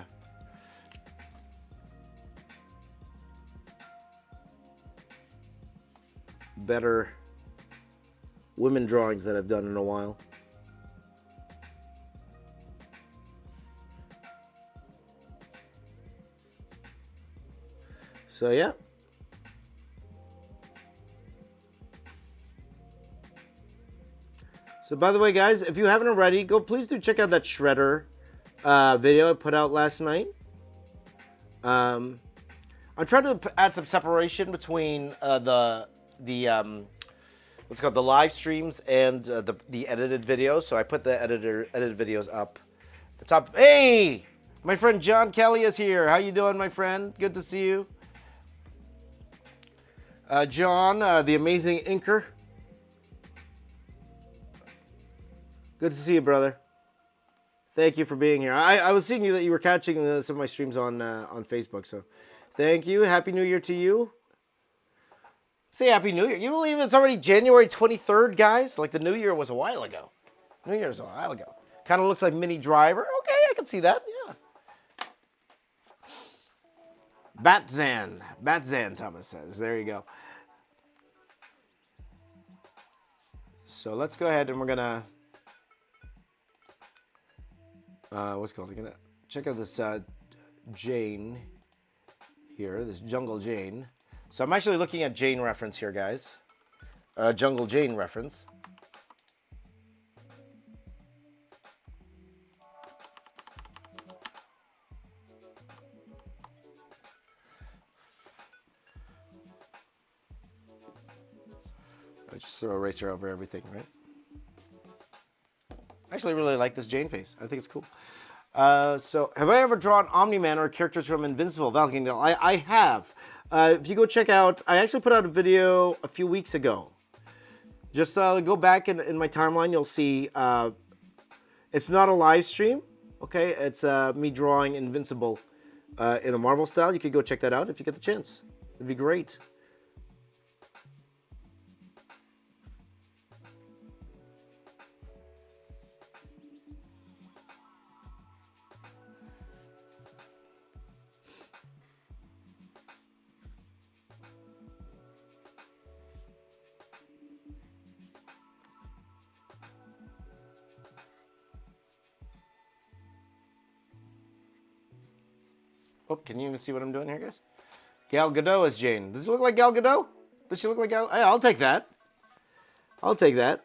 better women drawings that I've done in a while. So yeah. So by the way, guys, if you haven't already, please do check out that shredder video I put out last night. I'm trying to add some separation between the what's called the live streams and the edited videos. So I put the edited videos up the top. Hey, my friend John Kelly is here. How you doing, my friend? Good to see you. John, the amazing inker. Good to see you, brother. Thank you for being here. I was seeing you that you were catching some of my streams on Facebook. So, thank you. Happy New Year to you. Say Happy New Year. You believe it's already January 23rd, guys? Like the New Year was a while ago. New Year's a while ago. Kind of looks like Mini Driver. Okay, I can see that. Yeah. Batzan, Thomas says. There you go. So let's go ahead and we're gonna what's it called? We're gonna check out this Jane here, this Jungle Jane. So I'm actually looking at Jane reference here, guys. Jungle Jane reference. I just throw a eraser over everything, right? I actually really like this Jane face. I think it's cool. So, have I ever drawn Omni-Man or characters from Invincible Valkyrie? I have. If you go check out, I actually put out a video a few weeks ago. Just go back in my timeline, you'll see it's not a live stream, okay? It's me drawing Invincible in a Marvel style. You could go check that out if you get the chance. It'd be great. Oh, can you even see what I'm doing here, guys? Gal Gadot is Jane. Does it look like Gal Gadot? Does she look like Gal? Hey, I'll take that. I'll take that.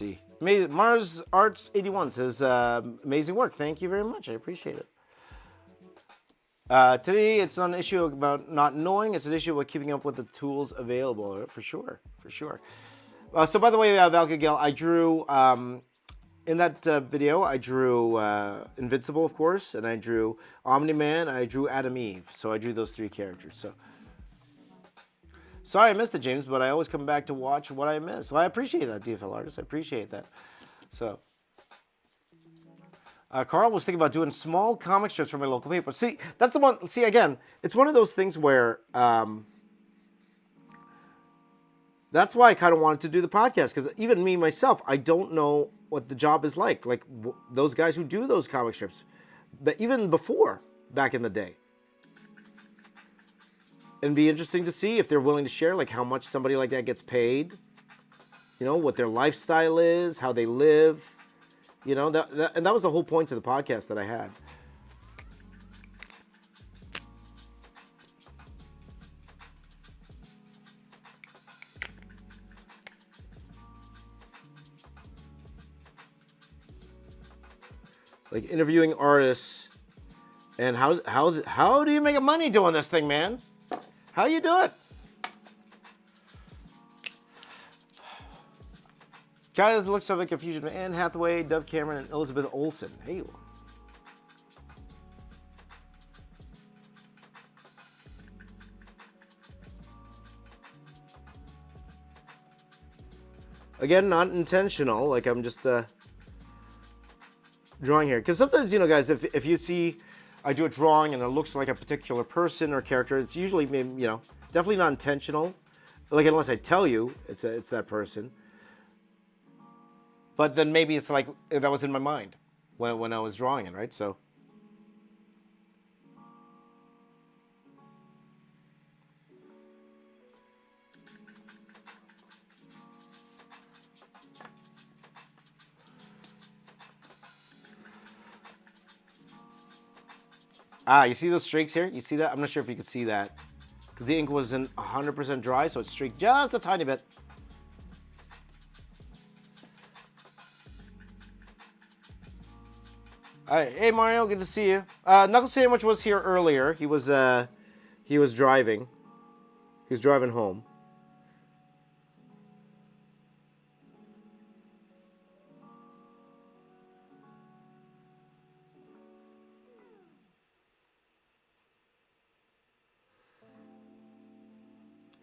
see. Mars Arts 81 says, amazing work. Thank you very much. I appreciate it. Today, it's not an issue about not knowing. It's an issue about keeping up with the tools available. For sure. So, by the way, Valkagel, I drew, in that video, I drew Invincible, of course, and I drew Omni-Man, I drew Adam Eve. So, I drew those 3 characters. So, sorry I missed it, James, but I always come back to watch what I missed. Well, I appreciate that, DFL artist. I appreciate that. So, Carl was thinking about doing small comic strips for my local paper. See, that's the one. See, again, it's one of those things where that's why I kind of wanted to do the podcast, because even me, myself, I don't know what the job is like. Like those guys who do those comic strips, but even before, back in the day. It'd be interesting to see if they're willing to share, like how much somebody like that gets paid. You know, what their lifestyle is, how they live. You know, and that was the whole point of the podcast that I had. Like interviewing artists, and how do you make money doing this thing, man? How you do it? Guys, looks like a confusion of Anne Hathaway, Dove Cameron, and Elizabeth Olsen. Hey. Again, not intentional. Like I'm just drawing here, because sometimes, you know, guys, if you see I do a drawing and it looks like a particular person or character, it's usually, you know, definitely not intentional. Like unless I tell you it's that person. But then maybe it's like that was in my mind when I was drawing it, right? So. You see those streaks here? You see that? I'm not sure if you can see that, because the ink wasn't 100% dry, so it streaked just a tiny bit. All right, hey Mario, good to see you. Knuckle Sandwich was here earlier. He was driving. He was driving home.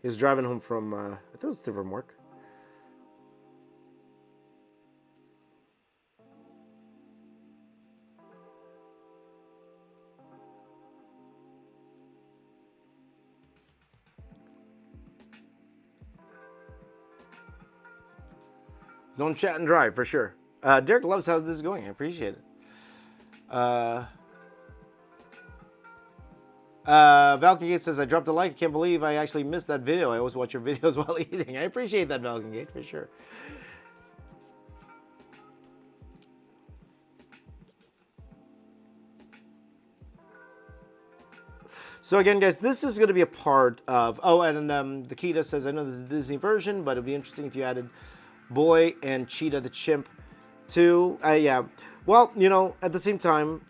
He was driving home from, I think it was from work. Don't chat and drive, for sure. Derek loves how this is going. I appreciate it. Valkengate says, I dropped a like. I can't believe I actually missed that video. I always watch your videos while eating. I appreciate that, Valkengate, for sure. So again, guys, this is going to be a part of... Oh, and the Kita says, I know this is a Disney version, but it'd be interesting if you added Boy and Cheetah the Chimp too. Yeah. Well, you know, at the same time...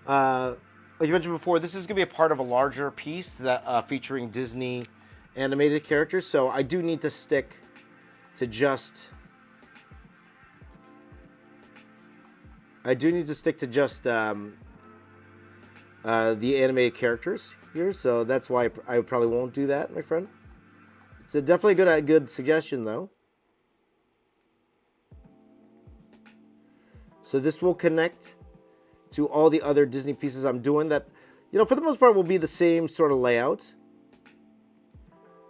like you mentioned before, this is going to be a part of a larger piece that featuring Disney animated characters. So I do need to stick to just... the animated characters here. So that's why I probably won't do that, my friend. It's definitely a good suggestion, though. So this will connect to all the other Disney pieces I'm doing that, you know, for the most part will be the same sort of layout.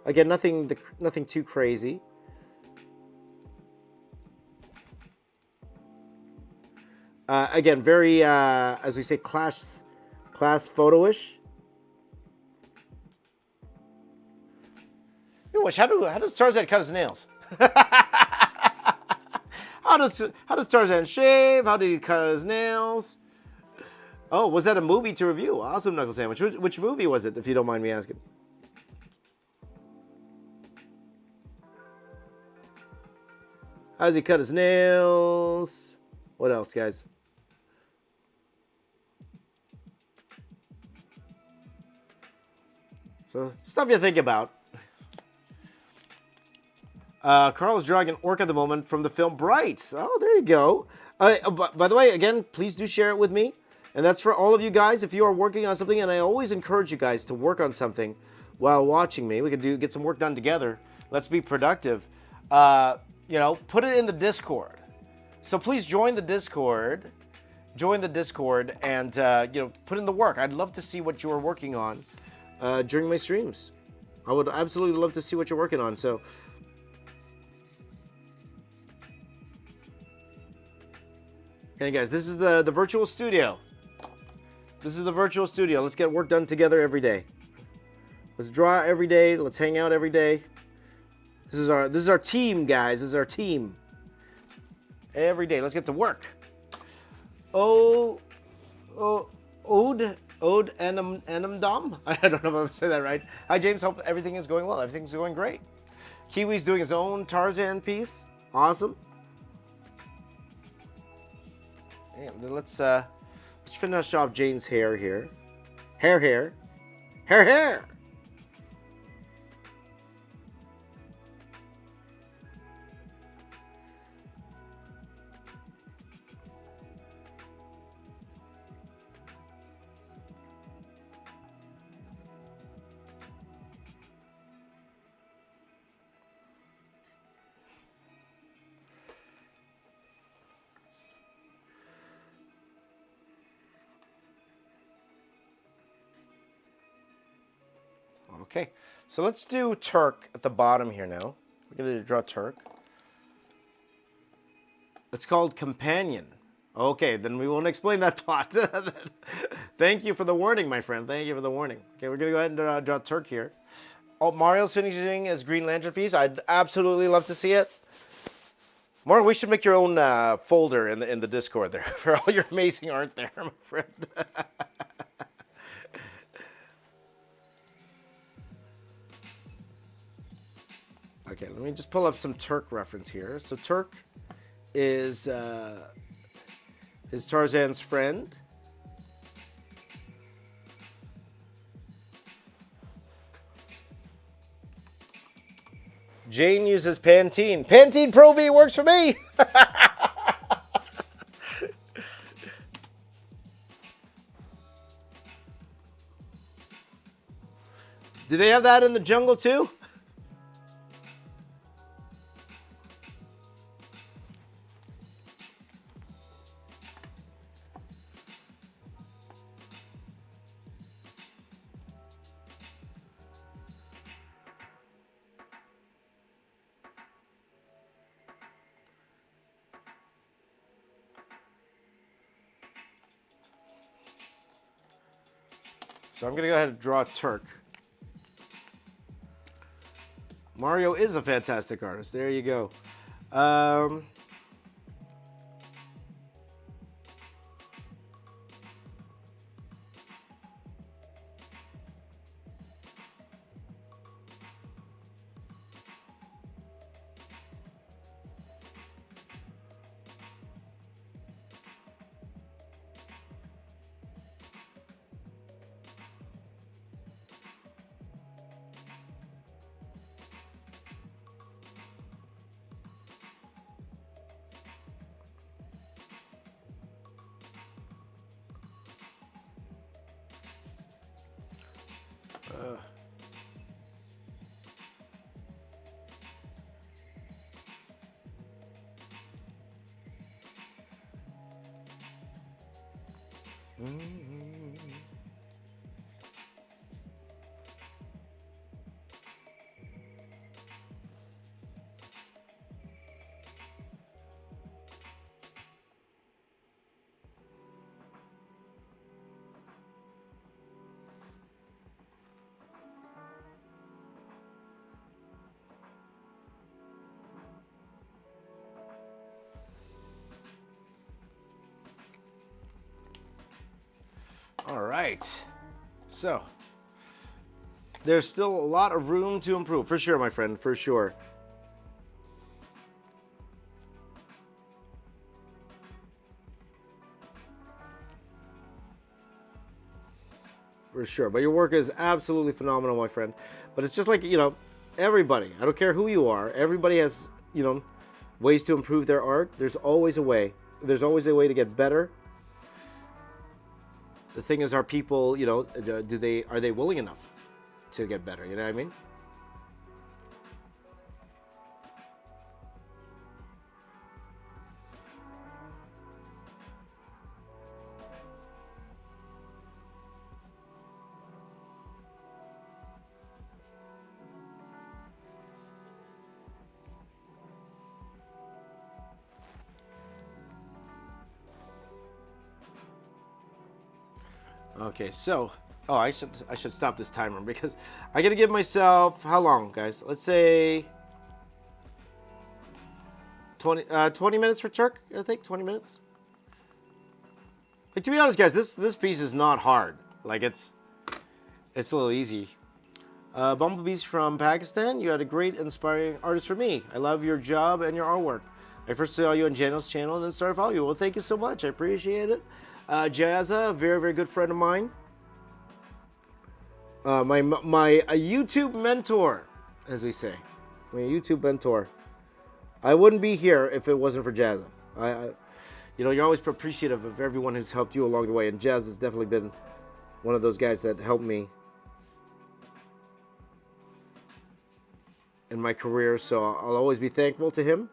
Again, nothing too crazy. Again, very, as we say, class photo-ish. How does Tarzan cut his nails? How does Tarzan shave? How did he cut his nails? Oh, was that a movie to review? Awesome, Knuckle Sandwich. Which movie was it, if you don't mind me asking? How does he cut his nails? What else, guys? So, stuff you think about. Carl's drawing an orc at the moment from the film Bright. Oh, there you go. By the way, again, please do share it with me. And that's for all of you guys. If you are working on something, and I always encourage you guys to work on something while watching me. We can get some work done together. Let's be productive. You know, put it in the Discord. So please join the Discord. Join the Discord and, you know, put in the work. I'd love to see what you are working on during my streams. I would absolutely love to see what you're working on. So, okay, guys, this is the virtual studio. This is the virtual studio. Let's get work done together every day. Let's draw every day. Let's hang out every day. This is our team, guys. This is our team. Every day. Let's get to work. Ode Enamdom? I don't know if I'm say that right. Hi, James. Hope everything is going well. Everything's going great. Kiwi's doing his own Tarzan piece. Awesome. And then let's finish off Jane's hair here. Hair. Okay, so let's do Turk at the bottom here now. We're going to draw Turk. It's called Companion. Okay, then we won't explain that plot. Thank you for the warning, my friend. Thank you for the warning. Okay, we're going to go ahead and draw Turk here. Oh, Mario's finishing his Green Lantern piece. I'd absolutely love to see it. Mario, we should make your own folder in the Discord there for all your amazing art there, my friend. Okay, let me just pull up some Turk reference here. So Turk is Tarzan's friend. Jane uses Pantene. Pantene Pro V works for me. Do they have that in the jungle too? So I'm going to go ahead and draw Turk. Mario is a fantastic artist. There you go. All right. So, there's still a lot of room to improve. For sure, my friend, for sure. for sure. But your work is absolutely phenomenal, my friend. But it's just like, everybody, I don't care who you are, everybody has, ways to improve their art. There's always a way. There's always a way to get better. The thing is, are people, are they willing enough to get better? You know what I mean? Okay, so I should stop this timer because I gotta give myself how long, guys? Let's say 20 minutes for Turk. I think 20 minutes. Like, to be honest, guys, this piece is not hard. Like, it's a little easy. Bumblebees from Pakistan. You had a great, inspiring artist for me. I love your job and your artwork. I first saw you on Jano's channel and then started following you. Well, thank you so much. I appreciate it. Jazza, very, very good friend of mine. My YouTube mentor, as we say. My YouTube mentor. I wouldn't be here if it wasn't for Jazza. You're always appreciative of everyone who's helped you along the way. And Jazz has definitely been one of those guys that helped me in my career. So I'll always be thankful to him.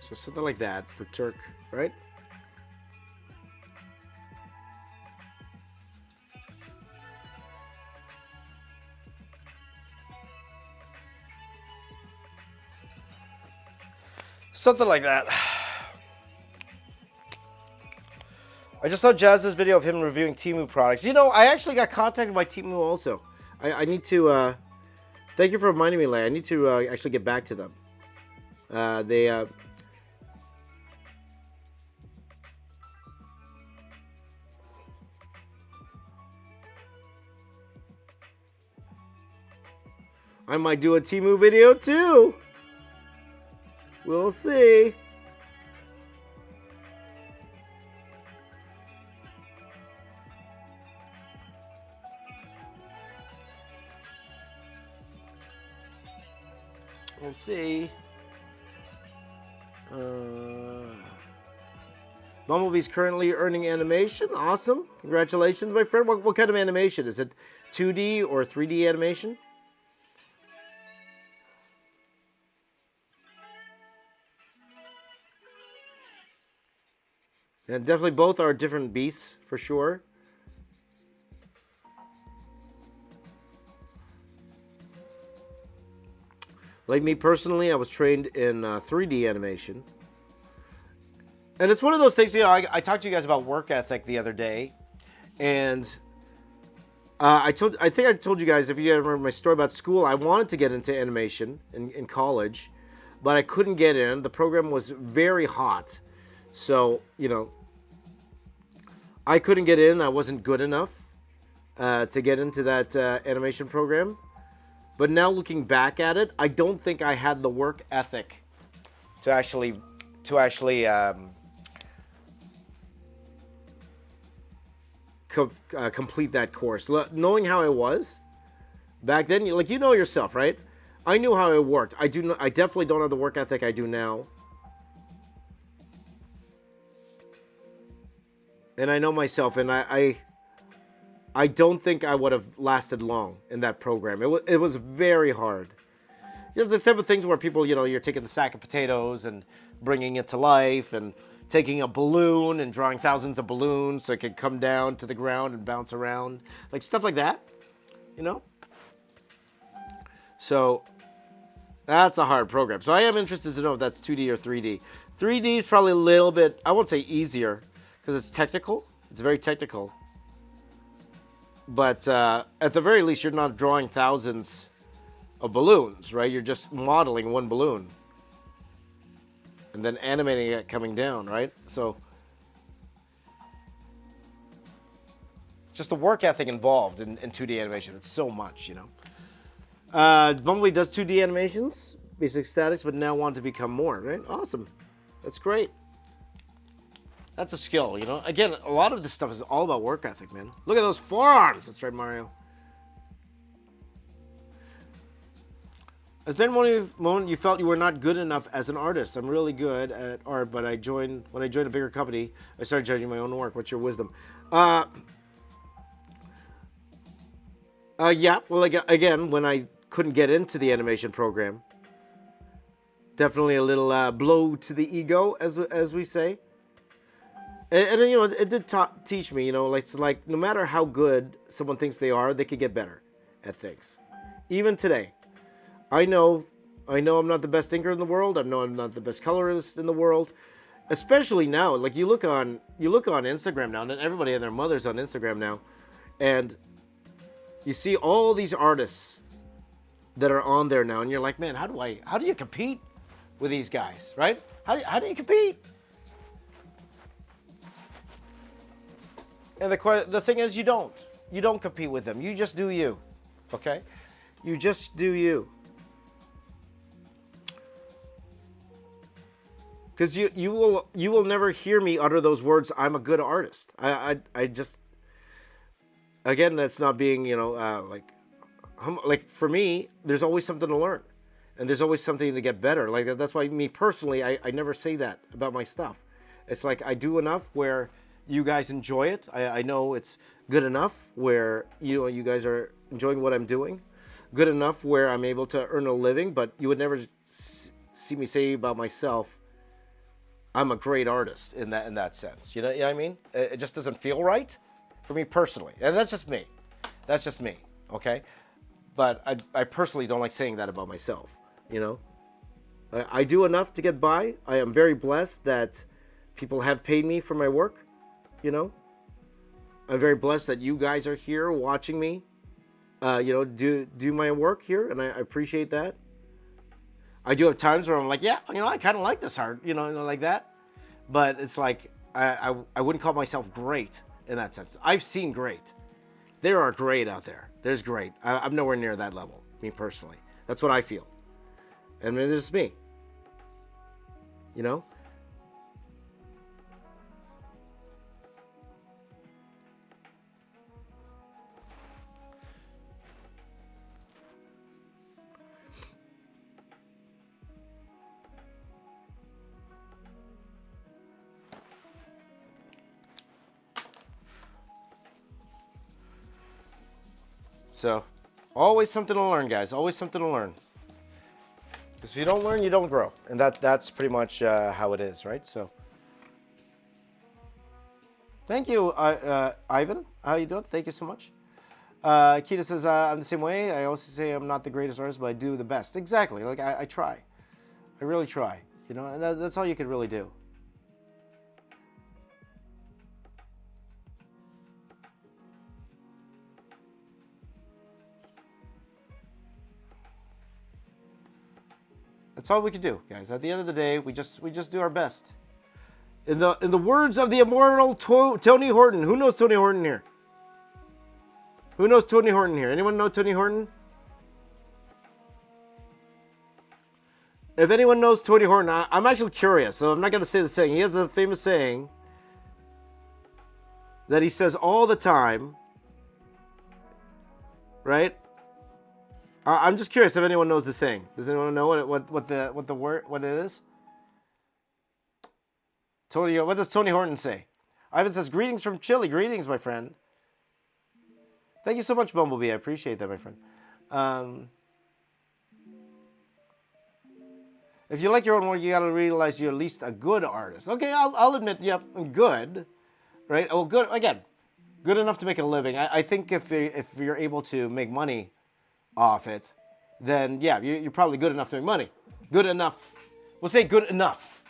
So something like that for Turk, right? Something like that. I just saw Jazz's video of him reviewing Temu products. I actually got contacted by Temu also. I need to, thank you for reminding me, Leigh. I need to actually get back to them. I might do a Temu video too. We'll see. We'll see. Bumblebee's currently earning animation. Awesome. Congratulations, my friend. What kind of animation? Is it 2D or 3D animation? And definitely both are different beasts, for sure. Like me personally, I was trained in 3D animation. And it's one of those things, I talked to you guys about work ethic the other day. And I think I told you guys, if you remember my story about school, I wanted to get into animation in college, but I couldn't get in. The program was very hot. So, I couldn't get in. I wasn't good enough to get into that animation program. But now looking back at it, I don't think I had the work ethic to actually complete that course. Knowing how I was back then, yourself, right? I knew how it worked. I definitely don't have the work ethic I do now. And I know myself, and I don't think I would have lasted long in that program. It was very hard. It's the type of things where people, you're taking the sack of potatoes and bringing it to life, and taking a balloon and drawing thousands of balloons so it could come down to the ground and bounce around, like stuff like that, you know. So that's a hard program. So I am interested to know if that's 2D or 3D. 3D is probably a little bit, I won't say easier, because it's technical. It's very technical. But at the very least, you're not drawing thousands of balloons, right? You're just modeling one balloon and then animating it coming down, right? So just the work ethic involved in 2D animation. It's so much, you know. Bumblebee does 2D animations, basic statics, but now want to become more, right? Awesome. That's great. That's a skill, you know. Again, a lot of this stuff is all about work ethic, man. Look at those forearms. That's right, Mario. Has there been one moment you felt you were not good enough as an artist? I'm really good at art, but when I joined a bigger company, I started judging my own work. What's your wisdom? Yeah. Well, again, when I couldn't get into the animation program, definitely a little blow to the ego, as we say. And you know, it did teach me, you know, like, it's like no matter how good someone thinks they are, they could get better at things. Even today, I know I'm not the best inker in the world. I know I'm not the best colorist in the world. Especially now, like you look on Instagram now, and everybody and their mother's on Instagram now, and you see all these artists that are on there now, and you're like, man, how do you compete with these guys, right? How do you compete? And the thing is, you don't compete with them. You just do you, okay? You just do you. Because you will never hear me utter those words. I'm a good artist. I just, again, that's not being, you know, like for me, there's always something to learn, and there's always something to get better. Like that's why me personally, I never say that about my stuff. It's like I do enough where you guys enjoy it. I know it's good enough where you guys are enjoying what I'm doing. Good enough where I'm able to earn a living, but you would never see me say about myself, I'm a great artist in that sense. You know what I mean? It just doesn't feel right for me personally. And that's just me. That's just me, okay? But I personally don't like saying that about myself, you know? I do enough to get by. I am very blessed that people have paid me for my work, you know? I'm very blessed that you guys are here watching me, you know, do my work here, and I appreciate that. I do have times where I'm like, yeah, you know, I kind of like this art, you know, like that. But it's like, I wouldn't call myself great in that sense. I've seen great. There are great out there. There's great. I'm nowhere near that level, me personally. That's what I feel. And it's just me. You know? So, always something to learn, guys. Always something to learn. Because if you don't learn, you don't grow. And that's pretty much how it is, right? So, thank you, Ivan. How you doing? Thank you so much. Kita says, I'm the same way. I also say I'm not the greatest artist, but I do the best. Exactly. Like, I try. I really try. You know, and that's all you could really do. That's all we can do, guys. At the end of the day, we just do our best. In the words of the immortal Tony Horton. Who knows Tony Horton here? Who knows Tony Horton here? Anyone know Tony Horton? If anyone knows Tony Horton, I'm actually curious, so I'm not going to say the saying. He has a famous saying that he says all the time, right? I'm just curious if anyone knows the saying. Does anyone know what it is? Tony, what does Tony Horton say? Ivan says, "Greetings from Chile. Greetings, my friend." Thank you so much, Bumblebee. I appreciate that, my friend. If you like your own work, you got to realize you're at least a good artist. Okay, I'll admit, yep, I'm good, right? Oh, good. Again, good enough to make a living. I think if you're able to make money off it, then yeah, you're probably good enough to make money. Good enough. We'll say good enough.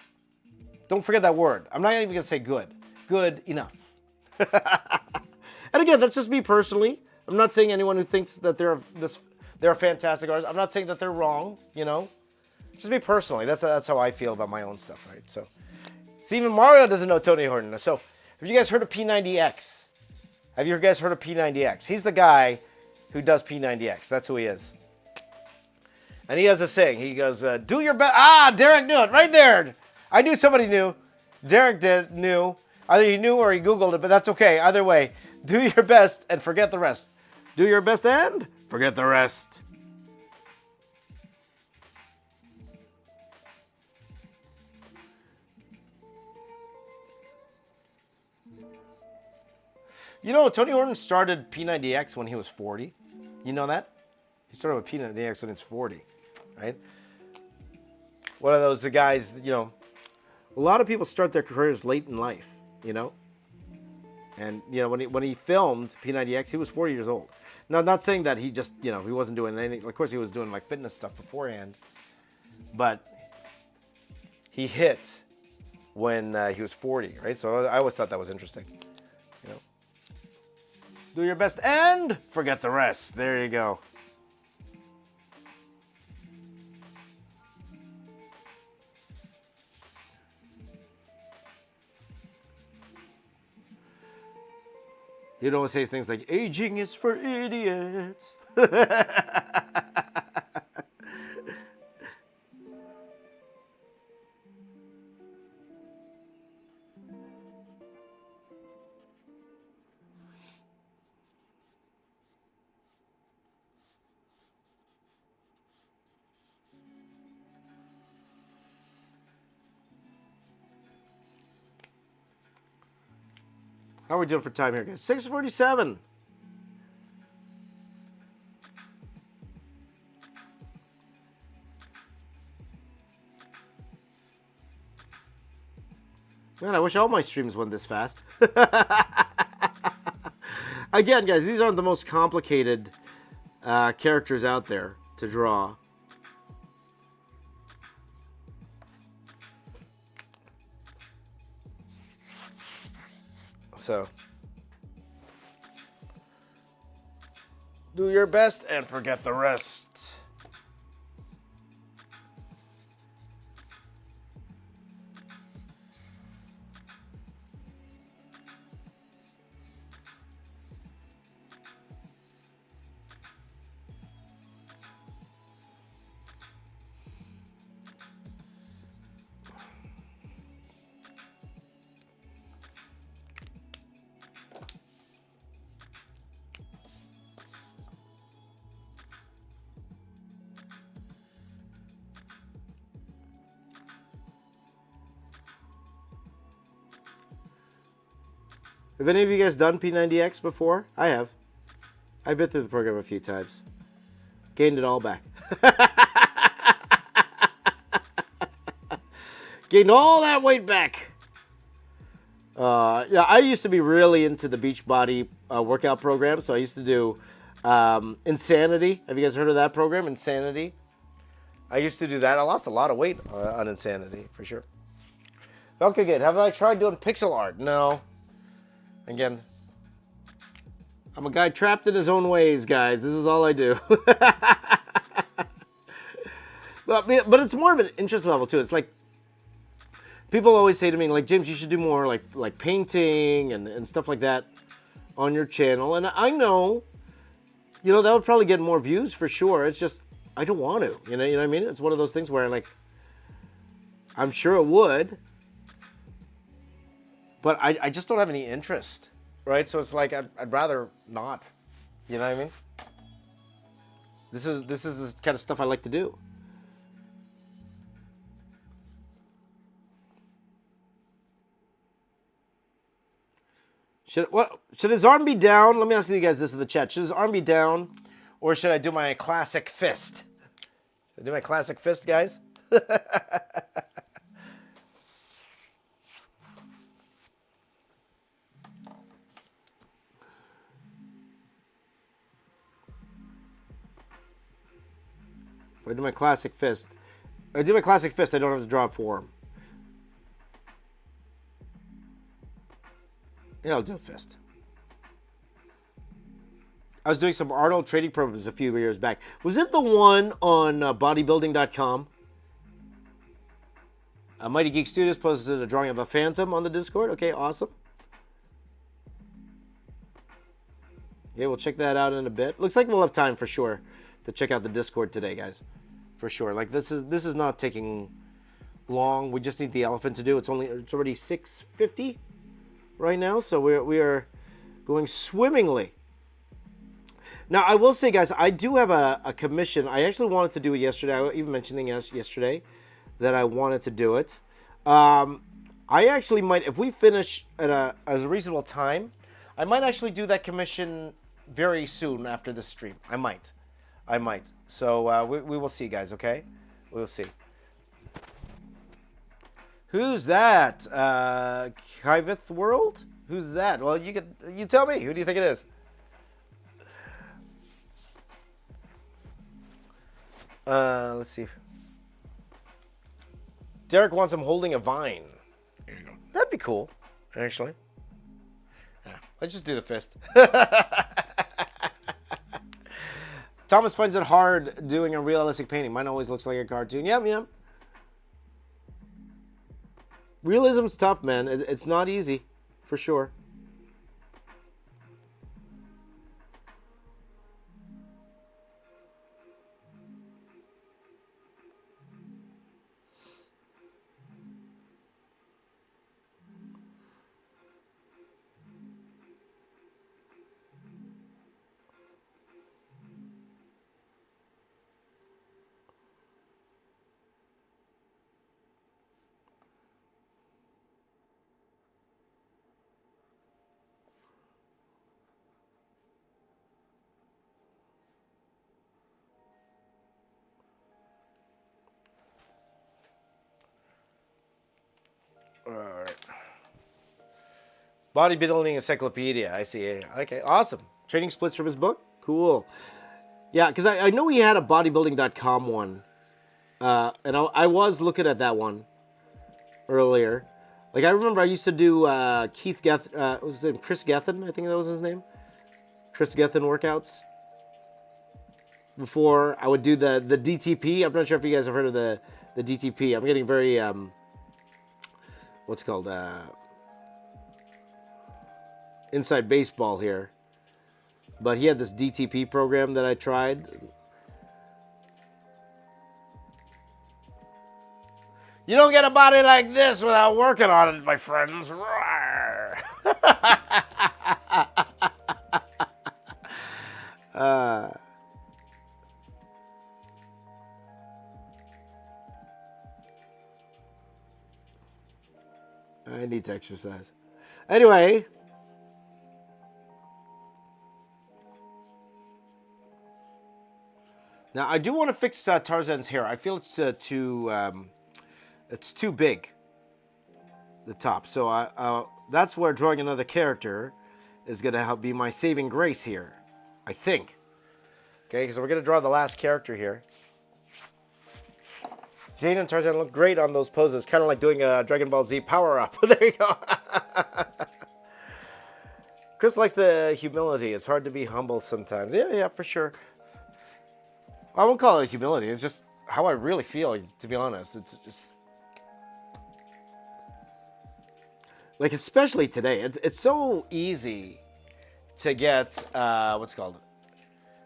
Don't forget that word. I'm not even going to say good. Good enough. And again, that's just me personally. I'm not saying anyone who thinks that they're a fantastic artist. I'm not saying that they're wrong, you know. Just me personally. That's how I feel about my own stuff, right? So, see, even Mario doesn't know Tony Horton. So, have you guys heard of P90X? Have you guys heard of P90X? He's the guy who does P90X. That's who he is. And he has a saying. He goes, do your best. Ah, Derek knew it right there. I knew somebody knew. Derek knew. Either he knew or he Googled it, but that's okay. Either way, do your best and forget the rest. Do your best and forget the rest. You know, Tony Horton started P90X when he was 40. You know that? He started with P90X when he was 40, right? One of those guys, you know, a lot of people start their careers late in life, you know? And, you know, when he filmed P90X, he was 40 years old. Now, not saying that he just, you know, he wasn't doing anything. Of course, he was doing, like, fitness stuff beforehand. But he hit when he was 40, right? So I always thought that was interesting, you know? Do your best and forget the rest. There you go. He'd always say things like, aging is for idiots. How are we doing for time here, guys? 6:47. Man, I wish all my streams went this fast. Again, guys, these aren't the most complicated characters out there to draw. So, do your best and forget the rest. Have any of you guys done P90X before? I have. I've been through the program a few times. Gained it all back. Gained all that weight back. Yeah, I used to be really into the Beachbody workout program. So I used to do Insanity. Have you guys heard of that program, Insanity? I used to do that. I lost a lot of weight on Insanity, for sure. Okay, good. Have I tried doing pixel art? No. Again, I'm a guy trapped in his own ways, guys. This is all I do. But it's more of an interest level, too. It's like, people always say to me, like, James, you should do more like painting and stuff like that on your channel. And I know, you know, that would probably get more views for sure. It's just, I don't want to. You know what I mean? It's one of those things where, like, I'm sure it would. But I just don't have any interest, right? So it's like I'd rather not. You know what I mean? This is the kind of stuff I like to do. Should his arm be down? Let me ask you guys this in the chat. Should his arm be down, or should I do my classic fist? Should I do my classic fist, guys? If I do my classic fist, I don't have to draw it for him. Yeah, I'll do a fist. I was doing some Arnold trading programs a few years back. Was it the one on bodybuilding.com? Mighty Geek Studios posted a drawing of the Phantom on the Discord. Okay, awesome. Okay, we'll check that out in a bit. Looks like we'll have time for sure to check out the Discord today, guys. For sure. Like this is not taking long. We just need the elephant to do. It's already 6:50 right now, so we are going swimmingly. Now, I will say, guys, I do have a commission. I actually wanted to do it yesterday. I was even mentioning yesterday that I wanted to do it. I actually might, if we finish at as a reasonable time, I might actually do that commission very soon after the stream. I might. So we will see, guys, okay? We'll see. Who's that? Kiveth World? Who's that? Well, you tell me. Who do you think it is? Let's see. Derek wants him holding a vine. That'd be cool, actually. Yeah, let's just do the fist. Thomas finds it hard doing a realistic painting. Mine always looks like a cartoon. Yep. Realism's tough, man. It's not easy, for sure. All right. Bodybuilding encyclopedia. I see. Okay, awesome. Training splits from his book. Cool. Yeah, because I know he had a bodybuilding.com one, and I was looking at that one earlier. Like I remember I used to do Keith Geth, what was his name? Chris Gethin, I think that was his name. Chris Gethin workouts. Before I would do the DTP. I'm not sure if you guys have heard of the DTP. I'm getting very what's it called inside baseball here. But he had this DTP program that I tried. You don't get a body like this without working on it, my friends. I need to exercise. Anyway. Now, I do want to fix Tarzan's hair. I feel it's too big, the top. So that's where drawing another character is going to help be my saving grace here, I think. Okay, so we're going to draw the last character here. Jane and Tarzan look great on those poses, kind of like doing a Dragon Ball Z power-up. There you go. Chris likes the humility. It's hard to be humble sometimes. Yeah, for sure. I won't call it humility. It's just how I really feel, to be honest. It's just... like, especially today. It's so easy to get, what's it called?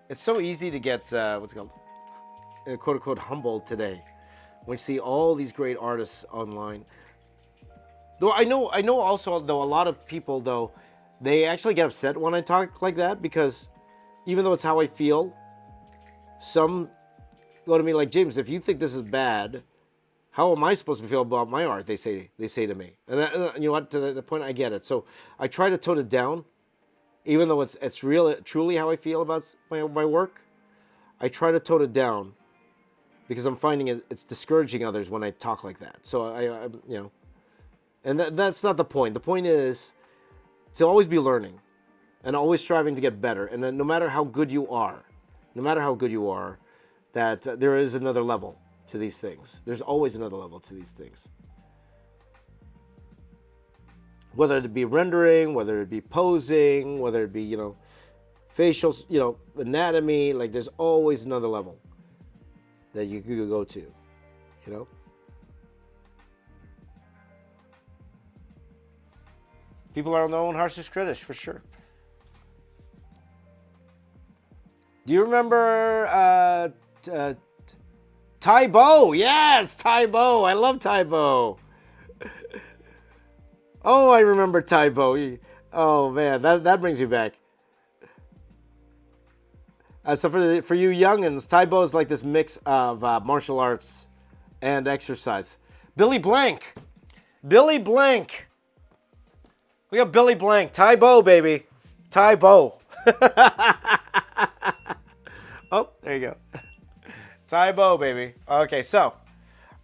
It's so easy to get, what's it called? Quote-unquote humbled today. When you see all these great artists online. Though I know also, though, a lot of people, though, they actually get upset when I talk like that because even though it's how I feel, some go to me like, James, if you think this is bad, how am I supposed to feel about my art? They say to me. And you know what? To the point, I get it. So I try to tone it down, even though it's truly how I feel about my work. I try to tone it down because I'm finding it's discouraging others when I talk like that. So I you know, and that's not the point. The point is to always be learning and always striving to get better. And then no matter how good you are, that there is another level to these things. There's always another level to these things. Whether it be rendering, whether it be posing, whether it be, you know, facial, you know, anatomy, like there's always another level that you could go to, you know. People are their own harshest critics, for sure. Do you remember Tybo? Yes, Tybo. I love Tybo. Oh, I remember Tybo. Oh man, that brings you back. So for you youngins, Tybo is like this mix of martial arts and exercise. Billy Blank. Billy Blank. We got Billy Blank. Tybo, baby. Tybo. Oh, there you go. Tybo, baby. Okay, so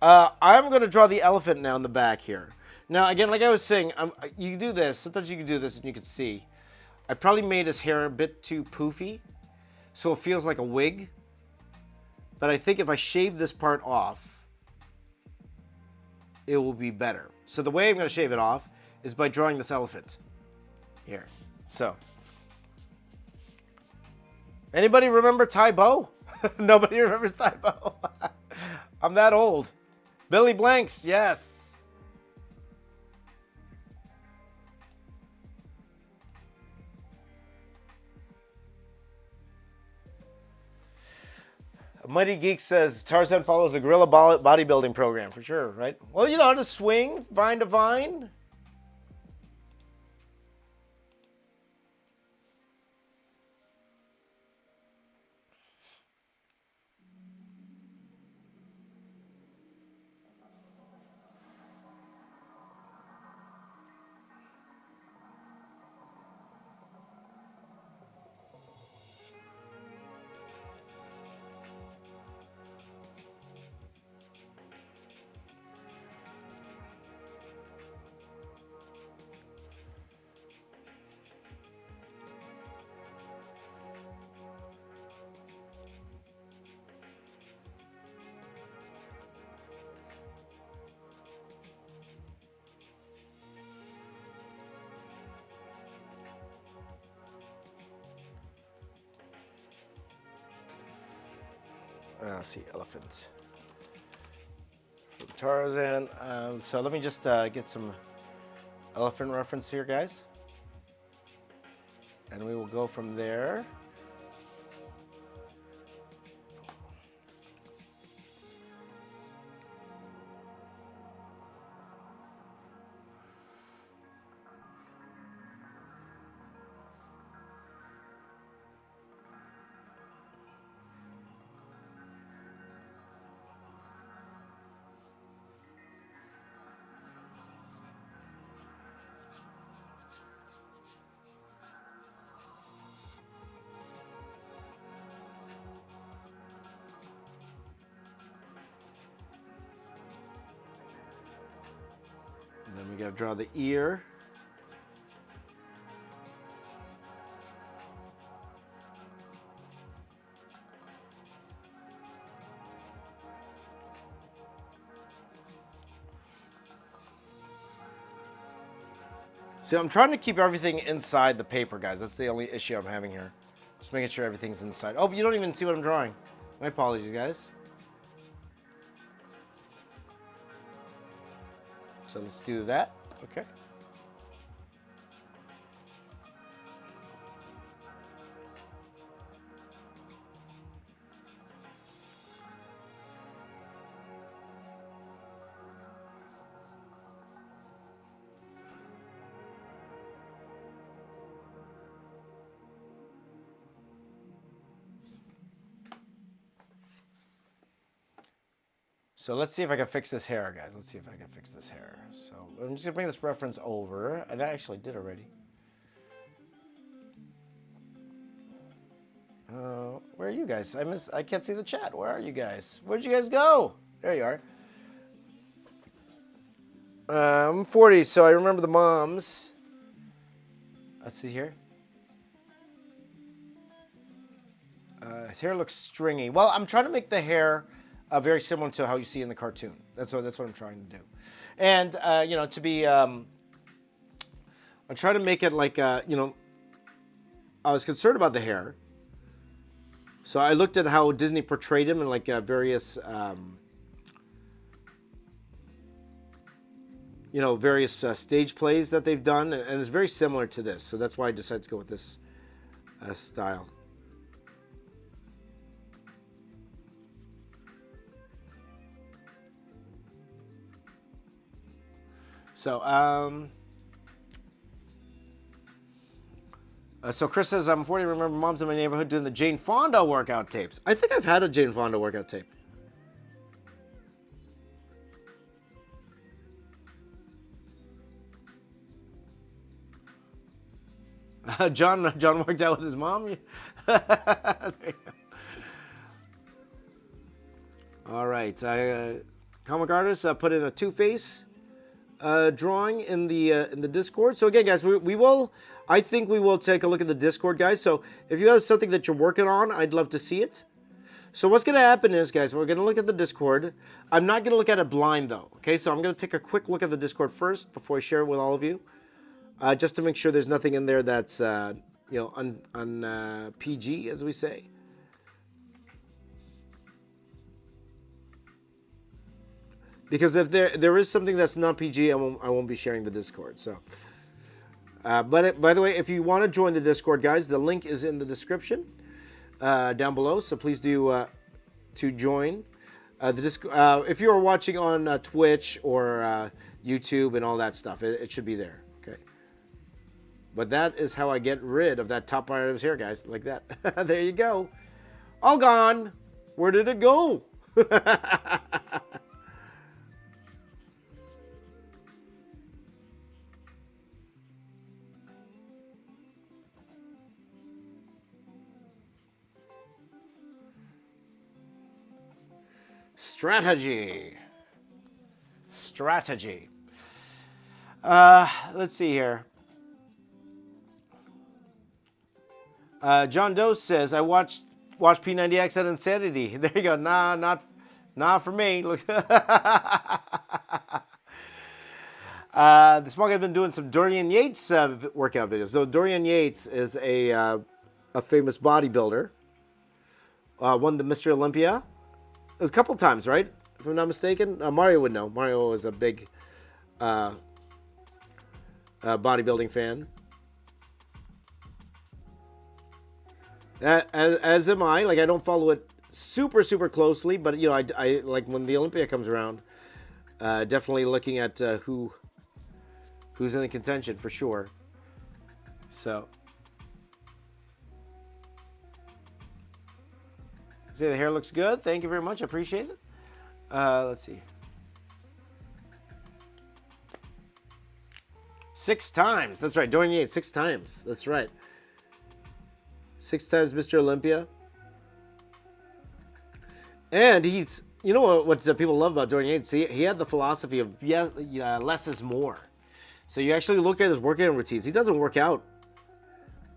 I'm going to draw the elephant now in the back here. Now, again, like I was saying, you can do this. Sometimes you can do this and you can see. I probably made his hair a bit too poofy, so it feels like a wig. But I think if I shave this part off, it will be better. So the way I'm going to shave it off is by drawing this elephant here. So, anybody remember Tybo? Nobody remembers Tybo. I'm that old. Billy Blanks, yes. Mighty Geek says Tarzan follows the gorilla bodybuilding program for sure, right? Well, you know how to swing, vine to vine. Let's see, elephant. From Tarzan. So let me just get some elephant reference here, guys. And we will go from there. And then we gotta draw the ear. See, I'm trying to keep everything inside the paper, guys. That's the only issue I'm having here. Just making sure everything's inside. Oh, but you don't even see what I'm drawing. My apologies, guys. So let's do that. Okay. So let's see if I can fix this hair, guys. Let's see if I can fix this hair. So I'm just gonna bring this reference over, and I actually did already. Where are you guys? I can't see the chat. Where are you guys? Where'd you guys go? There you are. I'm 40, so I remember the moms. Let's see here. His hair looks stringy. Well, I'm trying to make the hair very similar to how you see in the cartoon. That's what I'm trying to do. And to be, I'm trying to make it like I was concerned about the hair, so I looked at how Disney portrayed him in like various various stage plays that they've done, and it's very similar to this. So that's why I decided to go with this style. So, so Chris says, I'm 40, remember moms in my neighborhood doing the Jane Fonda workout tapes. I think I've had a Jane Fonda workout tape. John worked out with his mom. All right, comic artist put in a Two-Face drawing in the Discord. So again, guys, I think we will take a look at the Discord, guys. So if you have something that you're working on, I'd love to see it. So what's going to happen is, guys, we're going to look at the Discord. I'm not going to look at it blind, though. Okay, so I'm going to take a quick look at the Discord first before I share it with all of you. Just to make sure there's nothing in there that's, PG, as we say. Because if there is something that's not PG, I won't be sharing the Discord. So, but by the way, if you want to join the Discord, guys, the link is in the description down below. So please do to join the Discord. If you are watching on Twitch or YouTube and all that stuff, it should be there. Okay. But that is how I get rid of that top part of his hair, guys. Like that. There you go. All gone. Where did it go? Strategy. Let's see here. John Doe says, I watched P90X at Insanity. There you go. Nah, not for me. Look. The small guy's been doing some Dorian Yates workout videos. So Dorian Yates is a famous bodybuilder. Won the Mr. Olympia. It was a couple times, right? If I'm not mistaken. Mario would know. Mario is a big bodybuilding fan. As am I. Like, I don't follow it super closely, but I like when the Olympia comes around. Definitely looking at who's in the contention for sure. So, see, the hair looks good. Thank you very much. I appreciate it. Let's see. 6 times. That's right. Dorian Yates 6 times. That's right. 6 times Mr. Olympia. And he's, what people love about Dorian Yates? He had the philosophy of less is more. So you actually look at his workout routines. He doesn't work out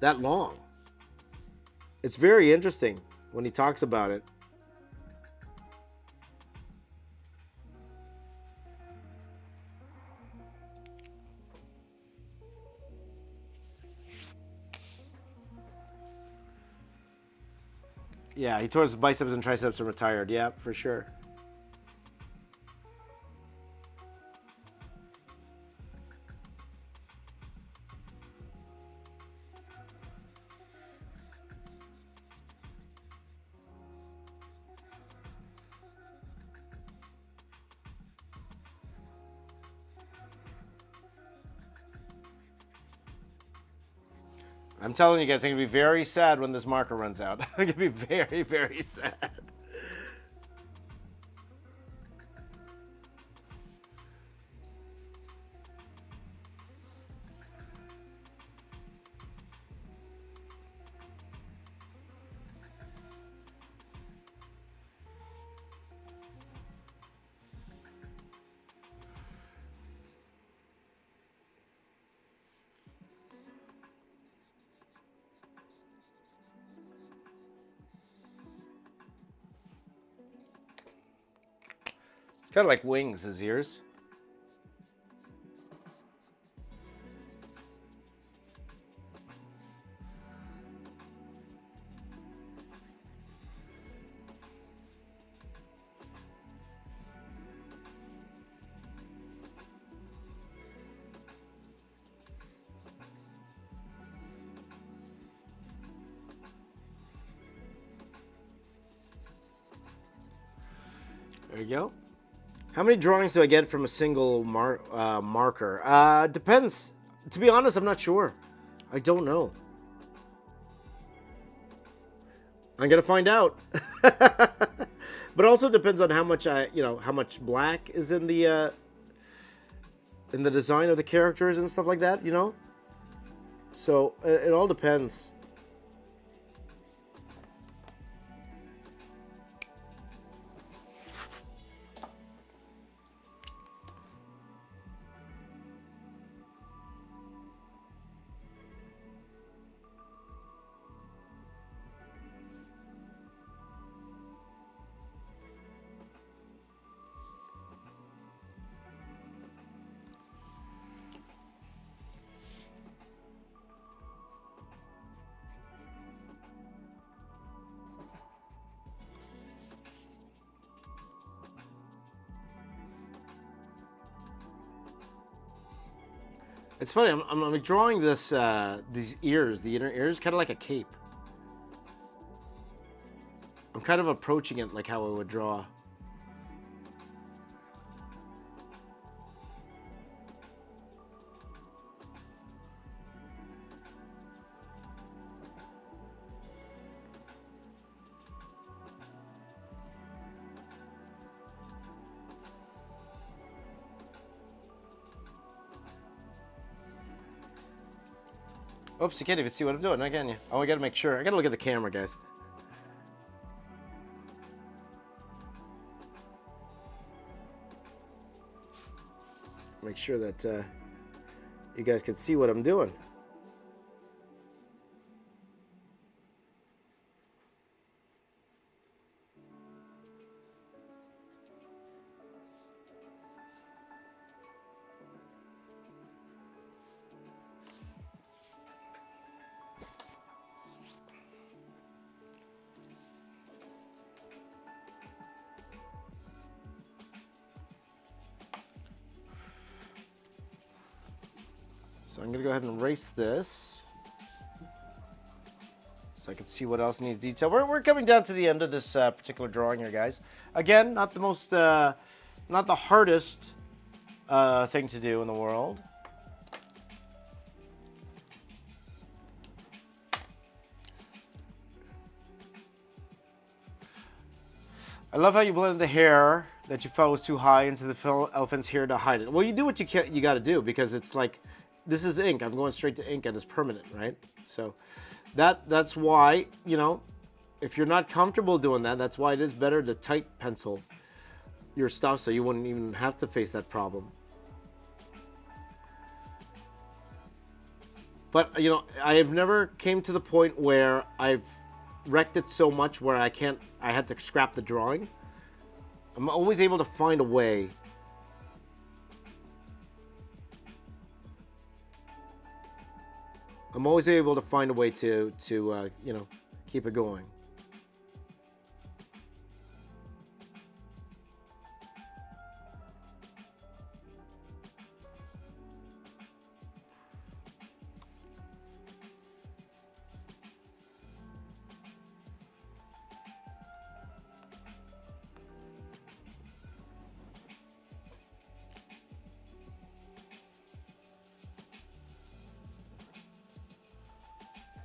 that long. It's very interesting when he talks about it. Yeah, he tore his biceps and triceps and retired. Yeah, for sure. I'm telling you guys, I'm going to be very sad when this marker runs out. I'm going to be very, very sad. Kind of like wings, his ears. There you go. How many drawings do I get from a single marker? Depends. To be honest, I'm not sure. I don't know. I'm gonna find out. But also depends on how much how much black is in the design of the characters and stuff like that. So it all depends. It's funny. I'm drawing these ears, the inner ears, kind of like a cape. I'm kind of approaching it like how I would draw. Oops, you can't even see what I'm doing, now can you? Oh, I gotta make sure. I gotta look at the camera, guys. Make sure that you guys can see what I'm doing. So I'm gonna go ahead and erase this so I can see what else needs detail. We're coming down to the end of this particular drawing here, guys. Again, not the most, not the hardest thing to do in the world. I love how you blended the hair that you felt was too high into the elephant's hair to hide it. Well, you do what you got to do, because it's like, this is ink. I'm going straight to ink and it's permanent, right? So that's why, if you're not comfortable doing that, that's why it is better to tight pencil your stuff so you wouldn't even have to face that problem. But, I have never came to the point where I've wrecked it so much where I had to scrap the drawing. I'm always able to find a way. I'm always able to find a way to keep it going.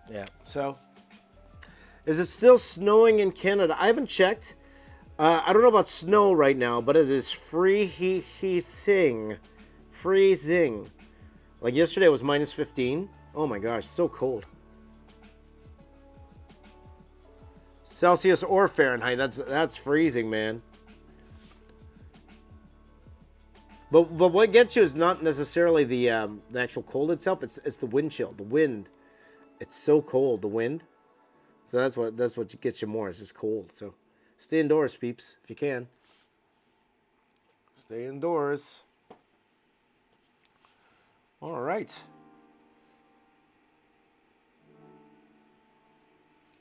Yeah, so is it still snowing in Canada? I haven't checked. I don't know about snow right now, but it is freezing. Like yesterday it was minus 15. Oh my gosh, so cold. Celsius or Fahrenheit, that's freezing, man. But what gets you is not necessarily the actual cold itself. It's the wind chill, the wind. It's so cold, the wind. So that's what gets you more. It's just cold. So stay indoors, peeps, if you can. Stay indoors. All right.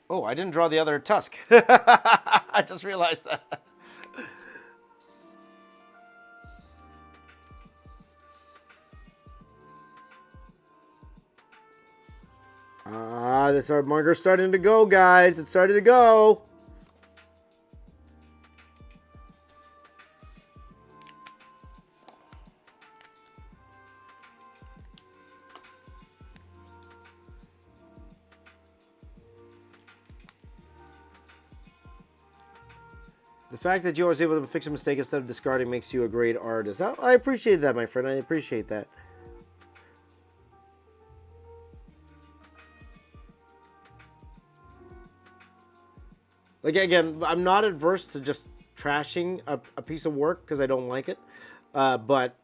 Oh, I didn't draw the other tusk. I just realized that. This art marker's starting to go, guys. It's starting to go. The fact that you was able to fix a mistake instead of discarding makes you a great artist. I appreciate that, my friend. I appreciate that. Like, again, I'm not adverse to just trashing a piece of work because I don't like it. But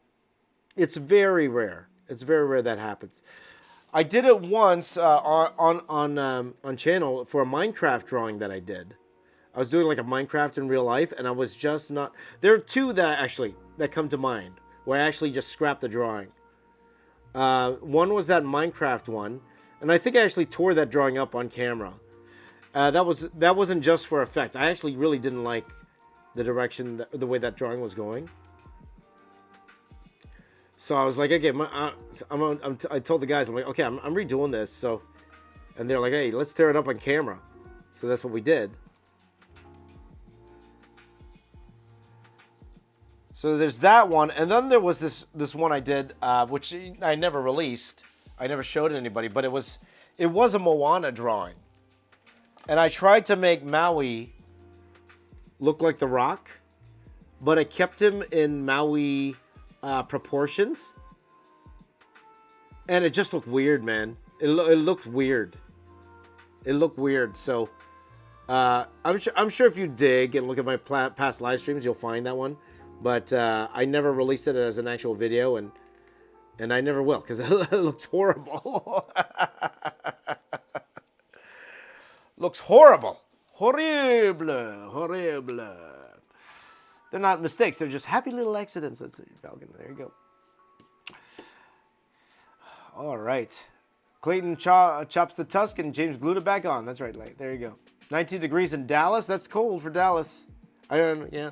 it's very rare. It's very rare that happens. I did it once on channel for a Minecraft drawing that I did. I was doing like a Minecraft in real life, and I was just not... There are two that come to mind, where I actually just scrapped the drawing. One was that Minecraft one, and I think I actually tore that drawing up on camera. That wasn't just for effect. I actually really didn't like the direction, the way that drawing was going. So I was like, okay, I told the guys, I'm like, okay, I'm redoing this. So, and they're like, hey, let's tear it up on camera. So that's what we did. So there's that one, and then there was this one I did, which I never released. I never showed it to anybody, but it was a Moana drawing, and I tried to make Maui look like The Rock, but I kept him in Maui proportions, and it just looked weird, man. It looked weird. It looked weird. So I'm sure if you dig and look at my past live streams, you'll find that one. But I never released it as an actual video, and I never will, because it looks horrible. Looks horrible. Horrible. Horrible. They're not mistakes. They're just happy little accidents. That's it, Falcon. There you go. All right. Clayton chops the tusk, and James glued it back on. That's right. There you go. 19 degrees in Dallas. That's cold for Dallas. I don't know. Yeah.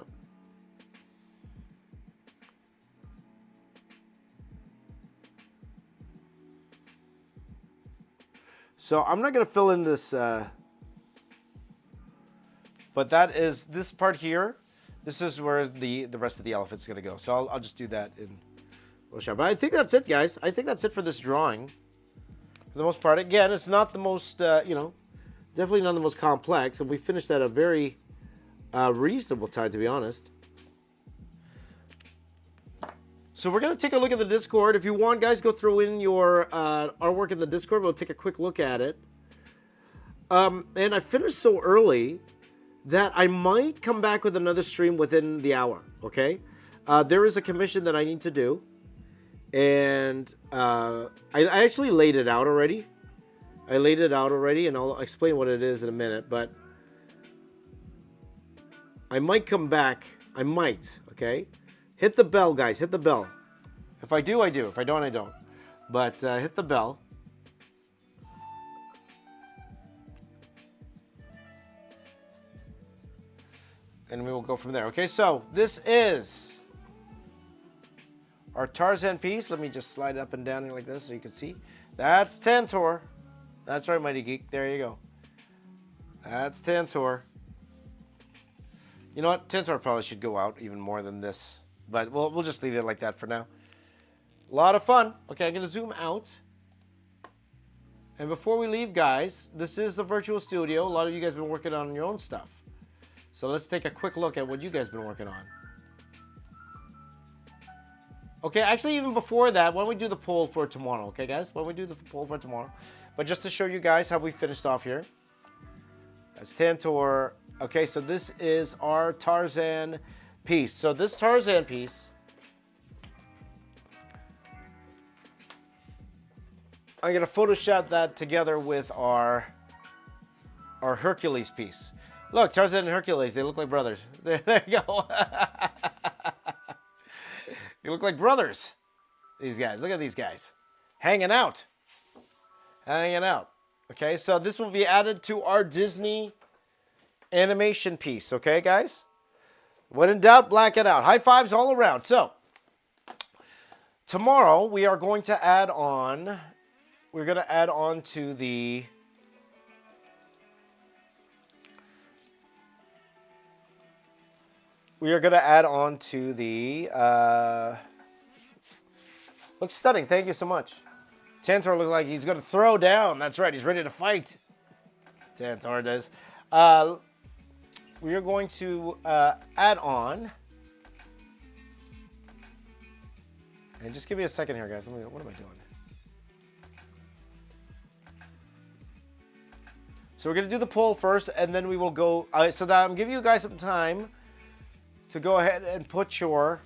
So I'm not going to fill in this, but that is this part here. This is where the rest of the elephant's going to go. So I'll just do that in Photoshop. But I think that's it, guys. I think that's it for this drawing. For the most part. Again, it's not the most, definitely not the most complex. And we finished at a very reasonable time, to be honest. So we're going to take a look at the Discord. If you want, guys, go throw in your artwork in the Discord. We'll take a quick look at it. And I finished so early that I might come back with another stream within the hour, okay? There is a commission that I need to do. And I actually laid it out already. I laid it out already, and I'll explain what it is in a minute. But I might come back. I might, okay? Hit the bell, guys. Hit the bell. If I do, I do. If I don't, I don't. But hit the bell. And we will go from there. Okay, so this is our Tarzan piece. Let me just slide it up and down here like this so you can see. That's Tantor. That's right, Mighty Geek. There you go. That's Tantor. You know what? Tantor probably should go out even more than this. But we'll just leave it like that for now. A lot of fun. Okay, I'm going to zoom out. And before we leave, guys, this is the virtual studio. A lot of you guys have been working on your own stuff. So let's take a quick look at what you guys have been working on. Okay, actually, even before that, why don't we do the poll for tomorrow? Okay, guys? Why don't we do the poll for tomorrow? But just to show you guys how we finished off here. That's Tantor. Okay, so this is our Tarzan piece. So this Tarzan piece, I'm going to Photoshop that together with our Hercules piece. Look, Tarzan and Hercules, they look like brothers. There you go. You look like brothers. These guys. Look at these guys. Hanging out. Hanging out. Okay, so this will be added to our Disney animation piece. Okay, guys? When in doubt, black it out. High fives all around. So, tomorrow we are going to add on... We're going to add on to the... We are going to add on to the... Looks stunning. Thank you so much. Tantor looks like he's going to throw down. That's right. He's ready to fight. Tantor does. We are going to add on. And just give me a second here, guys. What am I doing? So we're going to do the poll first, and then we will go. So that I'm giving you guys some time to go ahead and put your...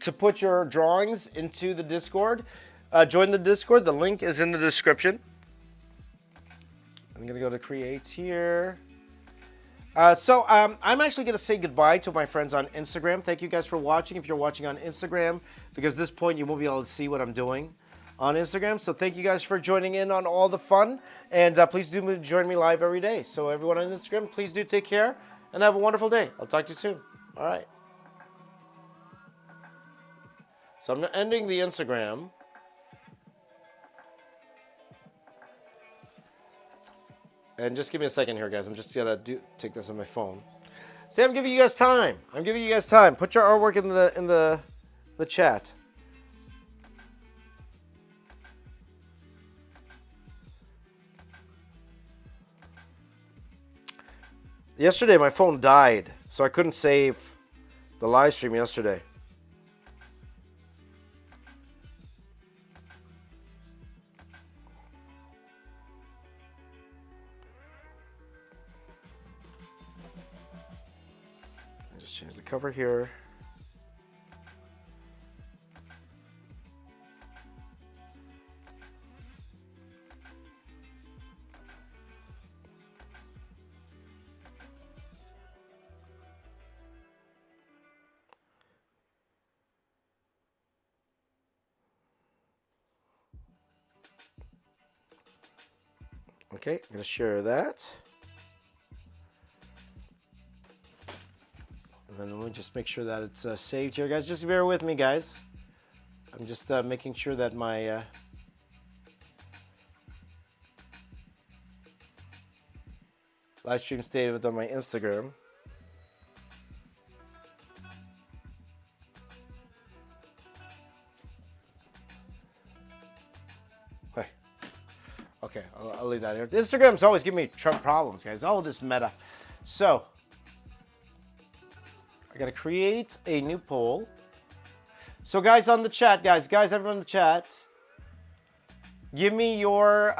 to put your drawings into the Discord. Join the Discord. The link is in the description. I'm going to go to Creates here. So I'm actually going to say goodbye to my friends on Instagram. Thank you guys for watching. If you're watching on Instagram, because at this point you won't be able to see what I'm doing on Instagram. So thank you guys for joining in on all the fun. And please do join me live every day. So everyone on Instagram, please do take care and have a wonderful day. I'll talk to you soon. All right. So I'm ending the Instagram. And just give me a second here, guys. I'm just gonna take this on my phone. See, I'm giving you guys time. I'm giving you guys time. Put your artwork in the chat. Yesterday, my phone died, so I couldn't save the live stream yesterday. Change the cover here. Okay, I'm going to share that. And then we'll just make sure that it's saved here, guys. Just bear with me, guys. I'm just making sure that my live stream stayed on my Instagram. Okay, I'll leave that here. Instagram's always giving me problems, guys. Oh, this meta. So, I gotta create a new poll. So, guys on the chat, everyone in the chat, give me your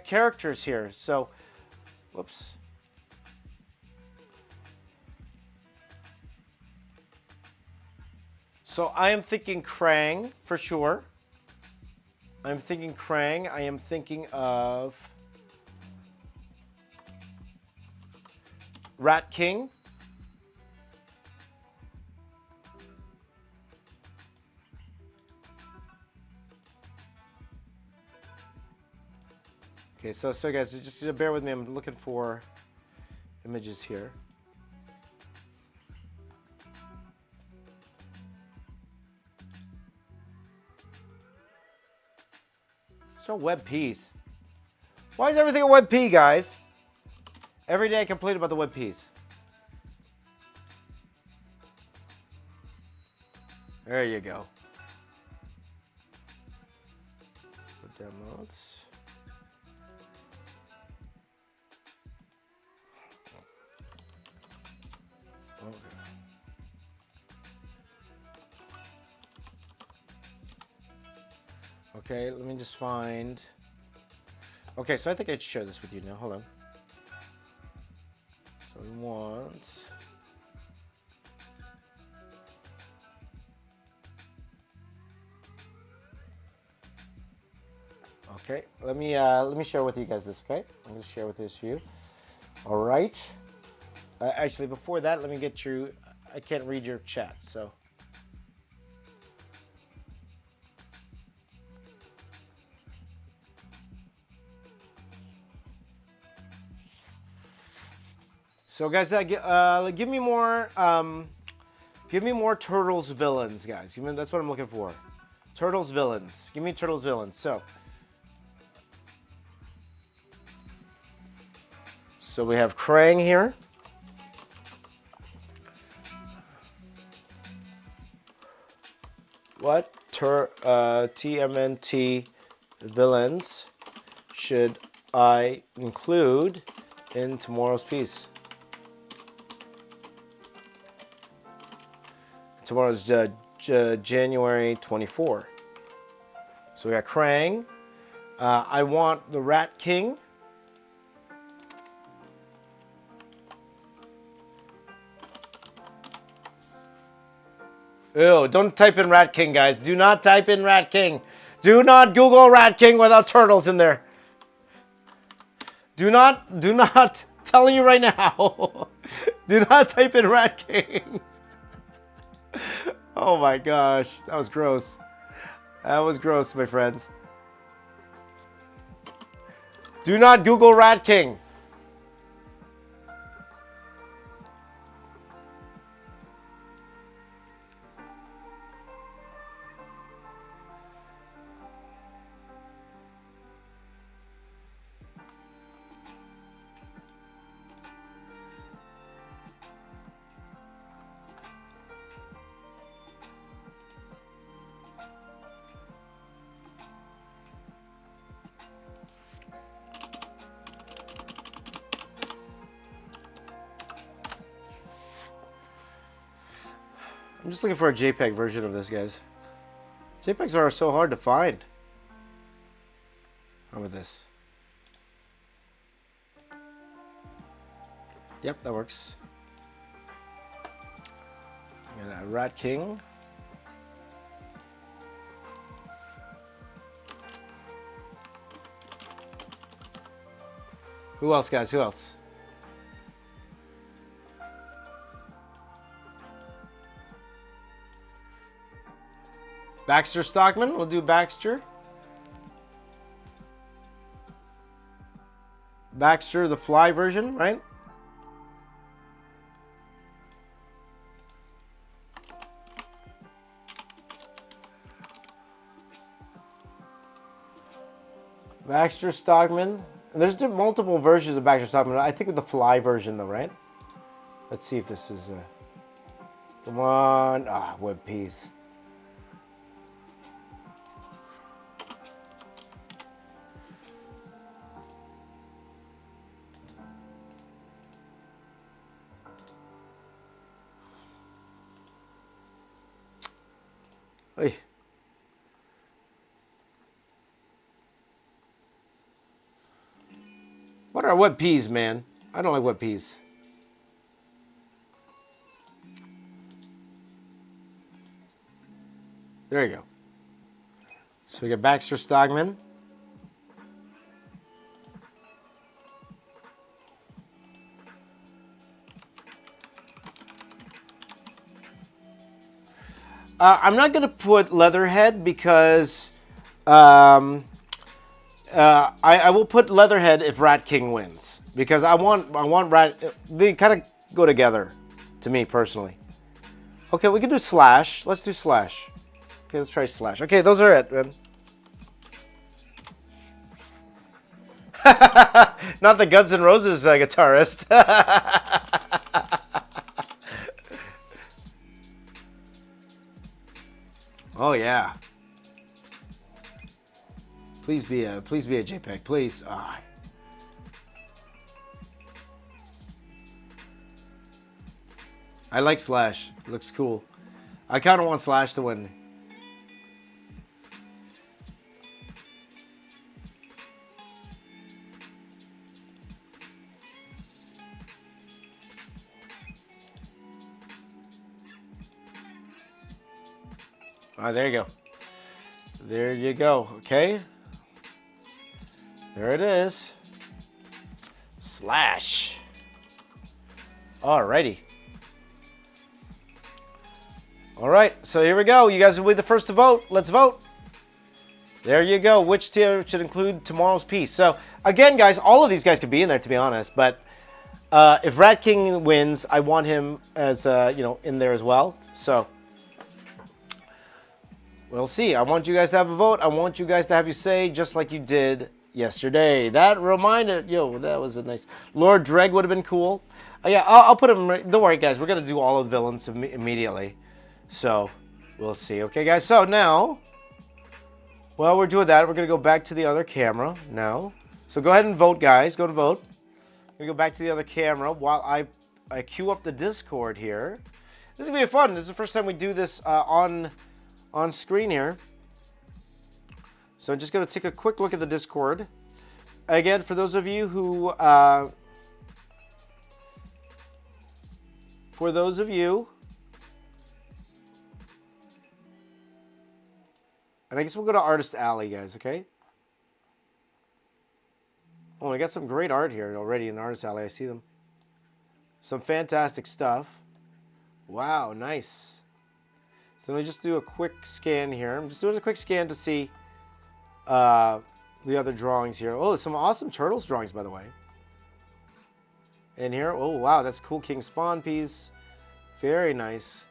characters here. So, whoops. So, I am thinking Krang for sure. I'm thinking Krang. I am thinking of Rat King. Okay, so guys, just bear with me. I'm looking for images here. So web Ps. Why is everything a web P, guys? Every day I complain about the web Ps. There you go. Downloads. Okay. Okay, let me just find... Okay, so I think I'd share this with you now. Hold on. So we want... Okay, let me share with you guys this. Okay, I'm gonna share with this for you. All right. Actually, before that, let me get you. I can't read your chat, so. So, guys, give me more. Give me more Turtles villains, guys. That's what I'm looking for. Turtles villains. Give me Turtles villains. So we have Krang here. What TMNT villains should I include in tomorrow's piece? Tomorrow's January 24. So we got Krang. I want the Rat King. Ew, don't type in Rat King, guys. Do not type in Rat King. Do not Google Rat King without turtles in there. Do not, telling you right now. Do not type in Rat King. Oh my gosh, that was gross. That was gross, my friends. Do not Google Rat King. I'm just looking for a JPEG version of this, guys. JPEGs are so hard to find. How about this? Yep, that works. And a Rat King. Who else, guys? Who else? Baxter Stockman. We'll do Baxter. Baxter, the Fly version, right? Baxter Stockman. There's multiple versions of Baxter Stockman. I think with the Fly version, though, right? Let's see if this is come on. Web piece. Hey. What are web peas, man? I don't like web peas. There you go. So we got Baxter Stockman. I'm not going to put Leatherhead because I will put Leatherhead if Rat King wins because I want Rat. They kind of go together, to me personally. Okay, we can do Slash. Let's do Slash. Okay, let's try Slash. Okay, those are it, man. Not the Guns N' Roses guitarist. Oh yeah. Please be a JPEG, please. I like Slash. It looks cool. I kind of want Slash to win. All right, there you go. There you go. Okay. There it is. Slash. Alrighty. Alright, so here we go. You guys will be the first to vote. Let's vote. There you go. Which tier should include tomorrow's piece? So, again, guys, all of these guys could be in there, to be honest. But if Rat King wins, I want him as, in there as well. So, we'll see. I want you guys to have a vote. I want you guys to have your say just like you did yesterday. That reminded, that was a nice. Lord Dreg would have been cool. Yeah, I'll put him. Don't worry, guys. We're gonna do all of the villains immediately. So we'll see. Okay, guys. So now, while we're doing that, we're gonna go back to the other camera now. So go ahead and vote, guys. Go to vote. I'm gonna go back to the other camera while I queue up the Discord here. This is gonna be fun. This is the first time we do this on screen here. So I'm just going to take a quick look at the Discord. Again, for those of you who... and I guess we'll go to Artist Alley, guys, okay? Oh, I got some great art here already in Artist Alley. I see them. Some fantastic stuff. Wow, nice. So let me just do a quick scan here. I'm just doing a quick scan to see... the other drawings here. Oh, some awesome Turtles drawings, by the way. And here, oh wow, that's cool King Spawn piece. Very nice.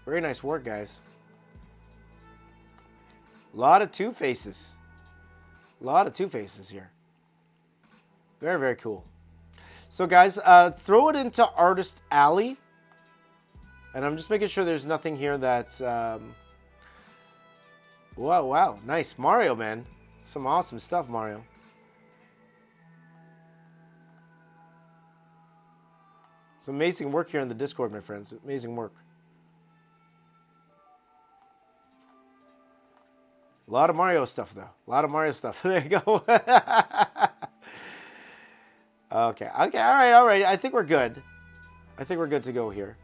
Very nice work, guys. A lot of Two-Faces. A lot of Two-Faces here. Very, very cool. So, guys, throw it into Artist Alley. And I'm just making sure there's nothing here that's... Wow, nice. Mario, man. Some awesome stuff, Mario. Some amazing work here in the Discord, my friends. Amazing work. A lot of Mario stuff, though. A lot of Mario stuff. There you go. Okay, all right. I think we're good. I think we're good to go here.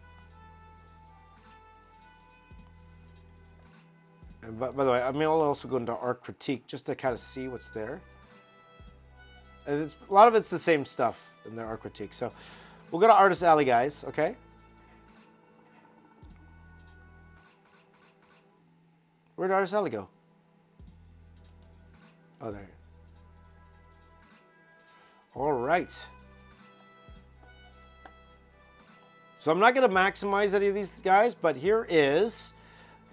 And by the way, I mean, I'll also go into Art Critique just to kind of see what's there. And a lot of it's the same stuff in the Art Critique. So we'll go to Artist Alley, guys, okay? Where'd Artist Alley go? Oh, there. All right. So I'm not going to maximize any of these guys, but here is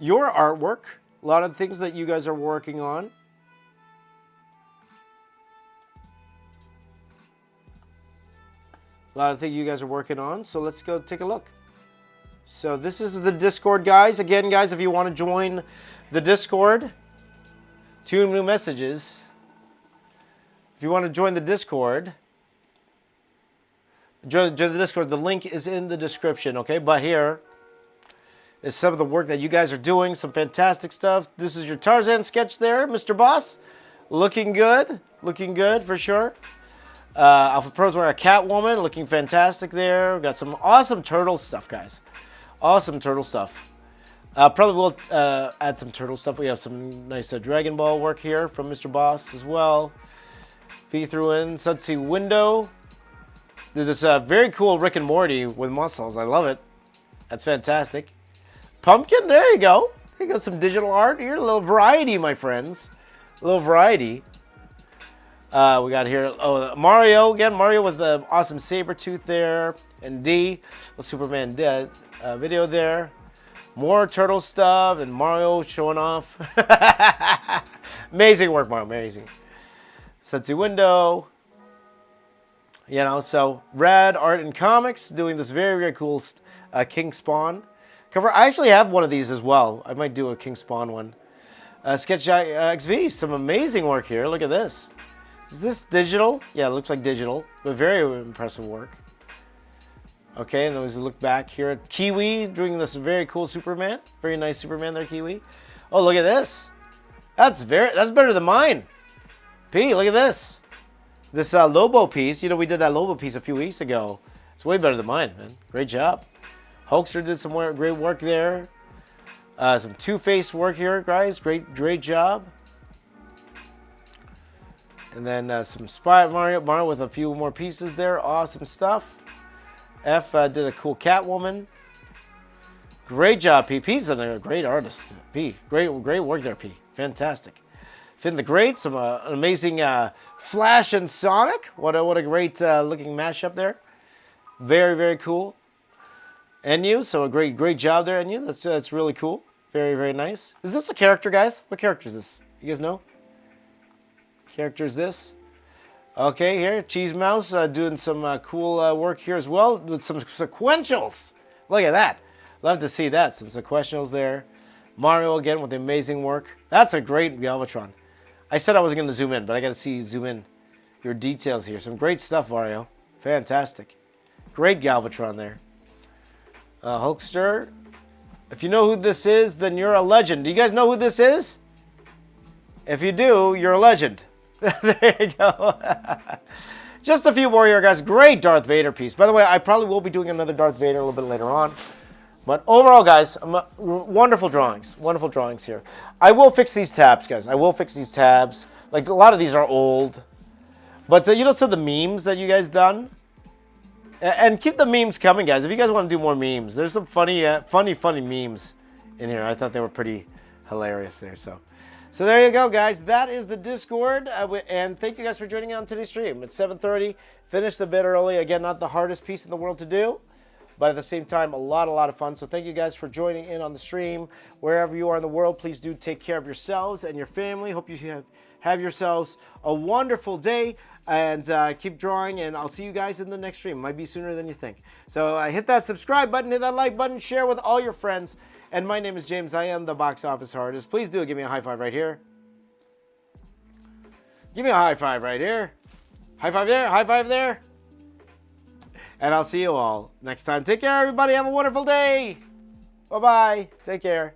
your artwork. A lot of things that you guys are working on. A lot of things you guys are working on. So let's go take a look. So this is the Discord, guys. Again, guys, if you want to join the Discord, 2 new messages. If you want to join the Discord, join the Discord. The link is in the description, okay? But here is some of the work that you guys are doing. Some fantastic stuff. This is your Tarzan sketch there, Mr. Boss. Looking good. Looking good for sure. Alpha Pro's wearing a Catwoman. Looking fantastic there. We've got some awesome turtle stuff, guys. Awesome turtle stuff. Probably will add some turtle stuff. We have some nice Dragon Ball work here from Mr. Boss as well. He threw in Sudsy Window. Did this very cool Rick and Morty with muscles. I love it. That's fantastic. Pumpkin, there you go. There you go, some digital art here. A little variety, my friends. A little variety. We got here, Mario. Again, Mario with the awesome saber tooth there. And D, with Superman dead video there. More turtle stuff and Mario showing off. Amazing work, Mario. Amazing. Sudsy Window. You know, so Rad Art and Comics doing this very, very cool King Spawn cover. I actually have one of these as well. I might do a King Spawn one. Sketch XV, some amazing work here. Look at this. Is this digital? Yeah, it looks like digital, but very impressive work. Okay, and then we look back here at Kiwi doing this very cool Superman. Very nice Superman there, Kiwi. Oh, look at this. That's better than mine. P, look at this. This Lobo piece, you know, we did that Lobo piece a few weeks ago. It's way better than mine, man. Great job. Hoaxer did some great work there. Some Two-Face work here, guys. Great job. And then some Spy Mario with a few more pieces there. Awesome stuff. F did a cool Catwoman. Great job, P. P's a great artist. P. Great work there, P. Fantastic. Finn the Great. Some amazing Flash and Sonic. What a great looking mashup there. Very, very cool. NU, so a great job there, NU. That's really cool. Very, very nice. Is this a character, guys? What character is this? You guys know? Character is this? Okay, here, Cheese Mouse doing some cool work here as well with some sequentials. Look at that. Love to see that. Some sequentials there. Mario again with amazing work. That's a great Galvatron. I said I wasn't going to zoom in, but I got to see you zoom in your details here. Some great stuff, Mario. Fantastic. Great Galvatron there. Hulkster. If you know who this is, then you're a legend. Do you guys know who this is? If you do, you're a legend. There you go. Just a few more here, guys. Great Darth Vader piece. By the way, I probably will be doing another Darth Vader a little bit later on. But overall, guys, wonderful drawings. Wonderful drawings here. I will fix these tabs, guys. I will fix these tabs. Like, a lot of these are old. But, you know, so the memes that you guys done? And keep the memes coming, guys. If you guys want to do more memes, there's some funny memes in here. I thought they were pretty hilarious there. So there you go, guys. That is the Discord. And thank you guys for joining on today's stream. It's 7:30. Finished a bit early. Again, not the hardest piece in the world to do, but at the same time, a lot of fun. So thank you guys for joining in on the stream. Wherever you are in the world, please do take care of yourselves and your family. Hope you have yourselves a wonderful day. And keep drawing, and I'll see you guys in the next stream. Might be sooner than you think. So hit that subscribe button, hit that like button, share with all your friends. And my name is James. I am the box office artist. Please do give me a high five right here. Give me a high five right here. High five there. High five there. And I'll see you all next time. Take care, everybody. Have a wonderful day. Bye-bye. Take care.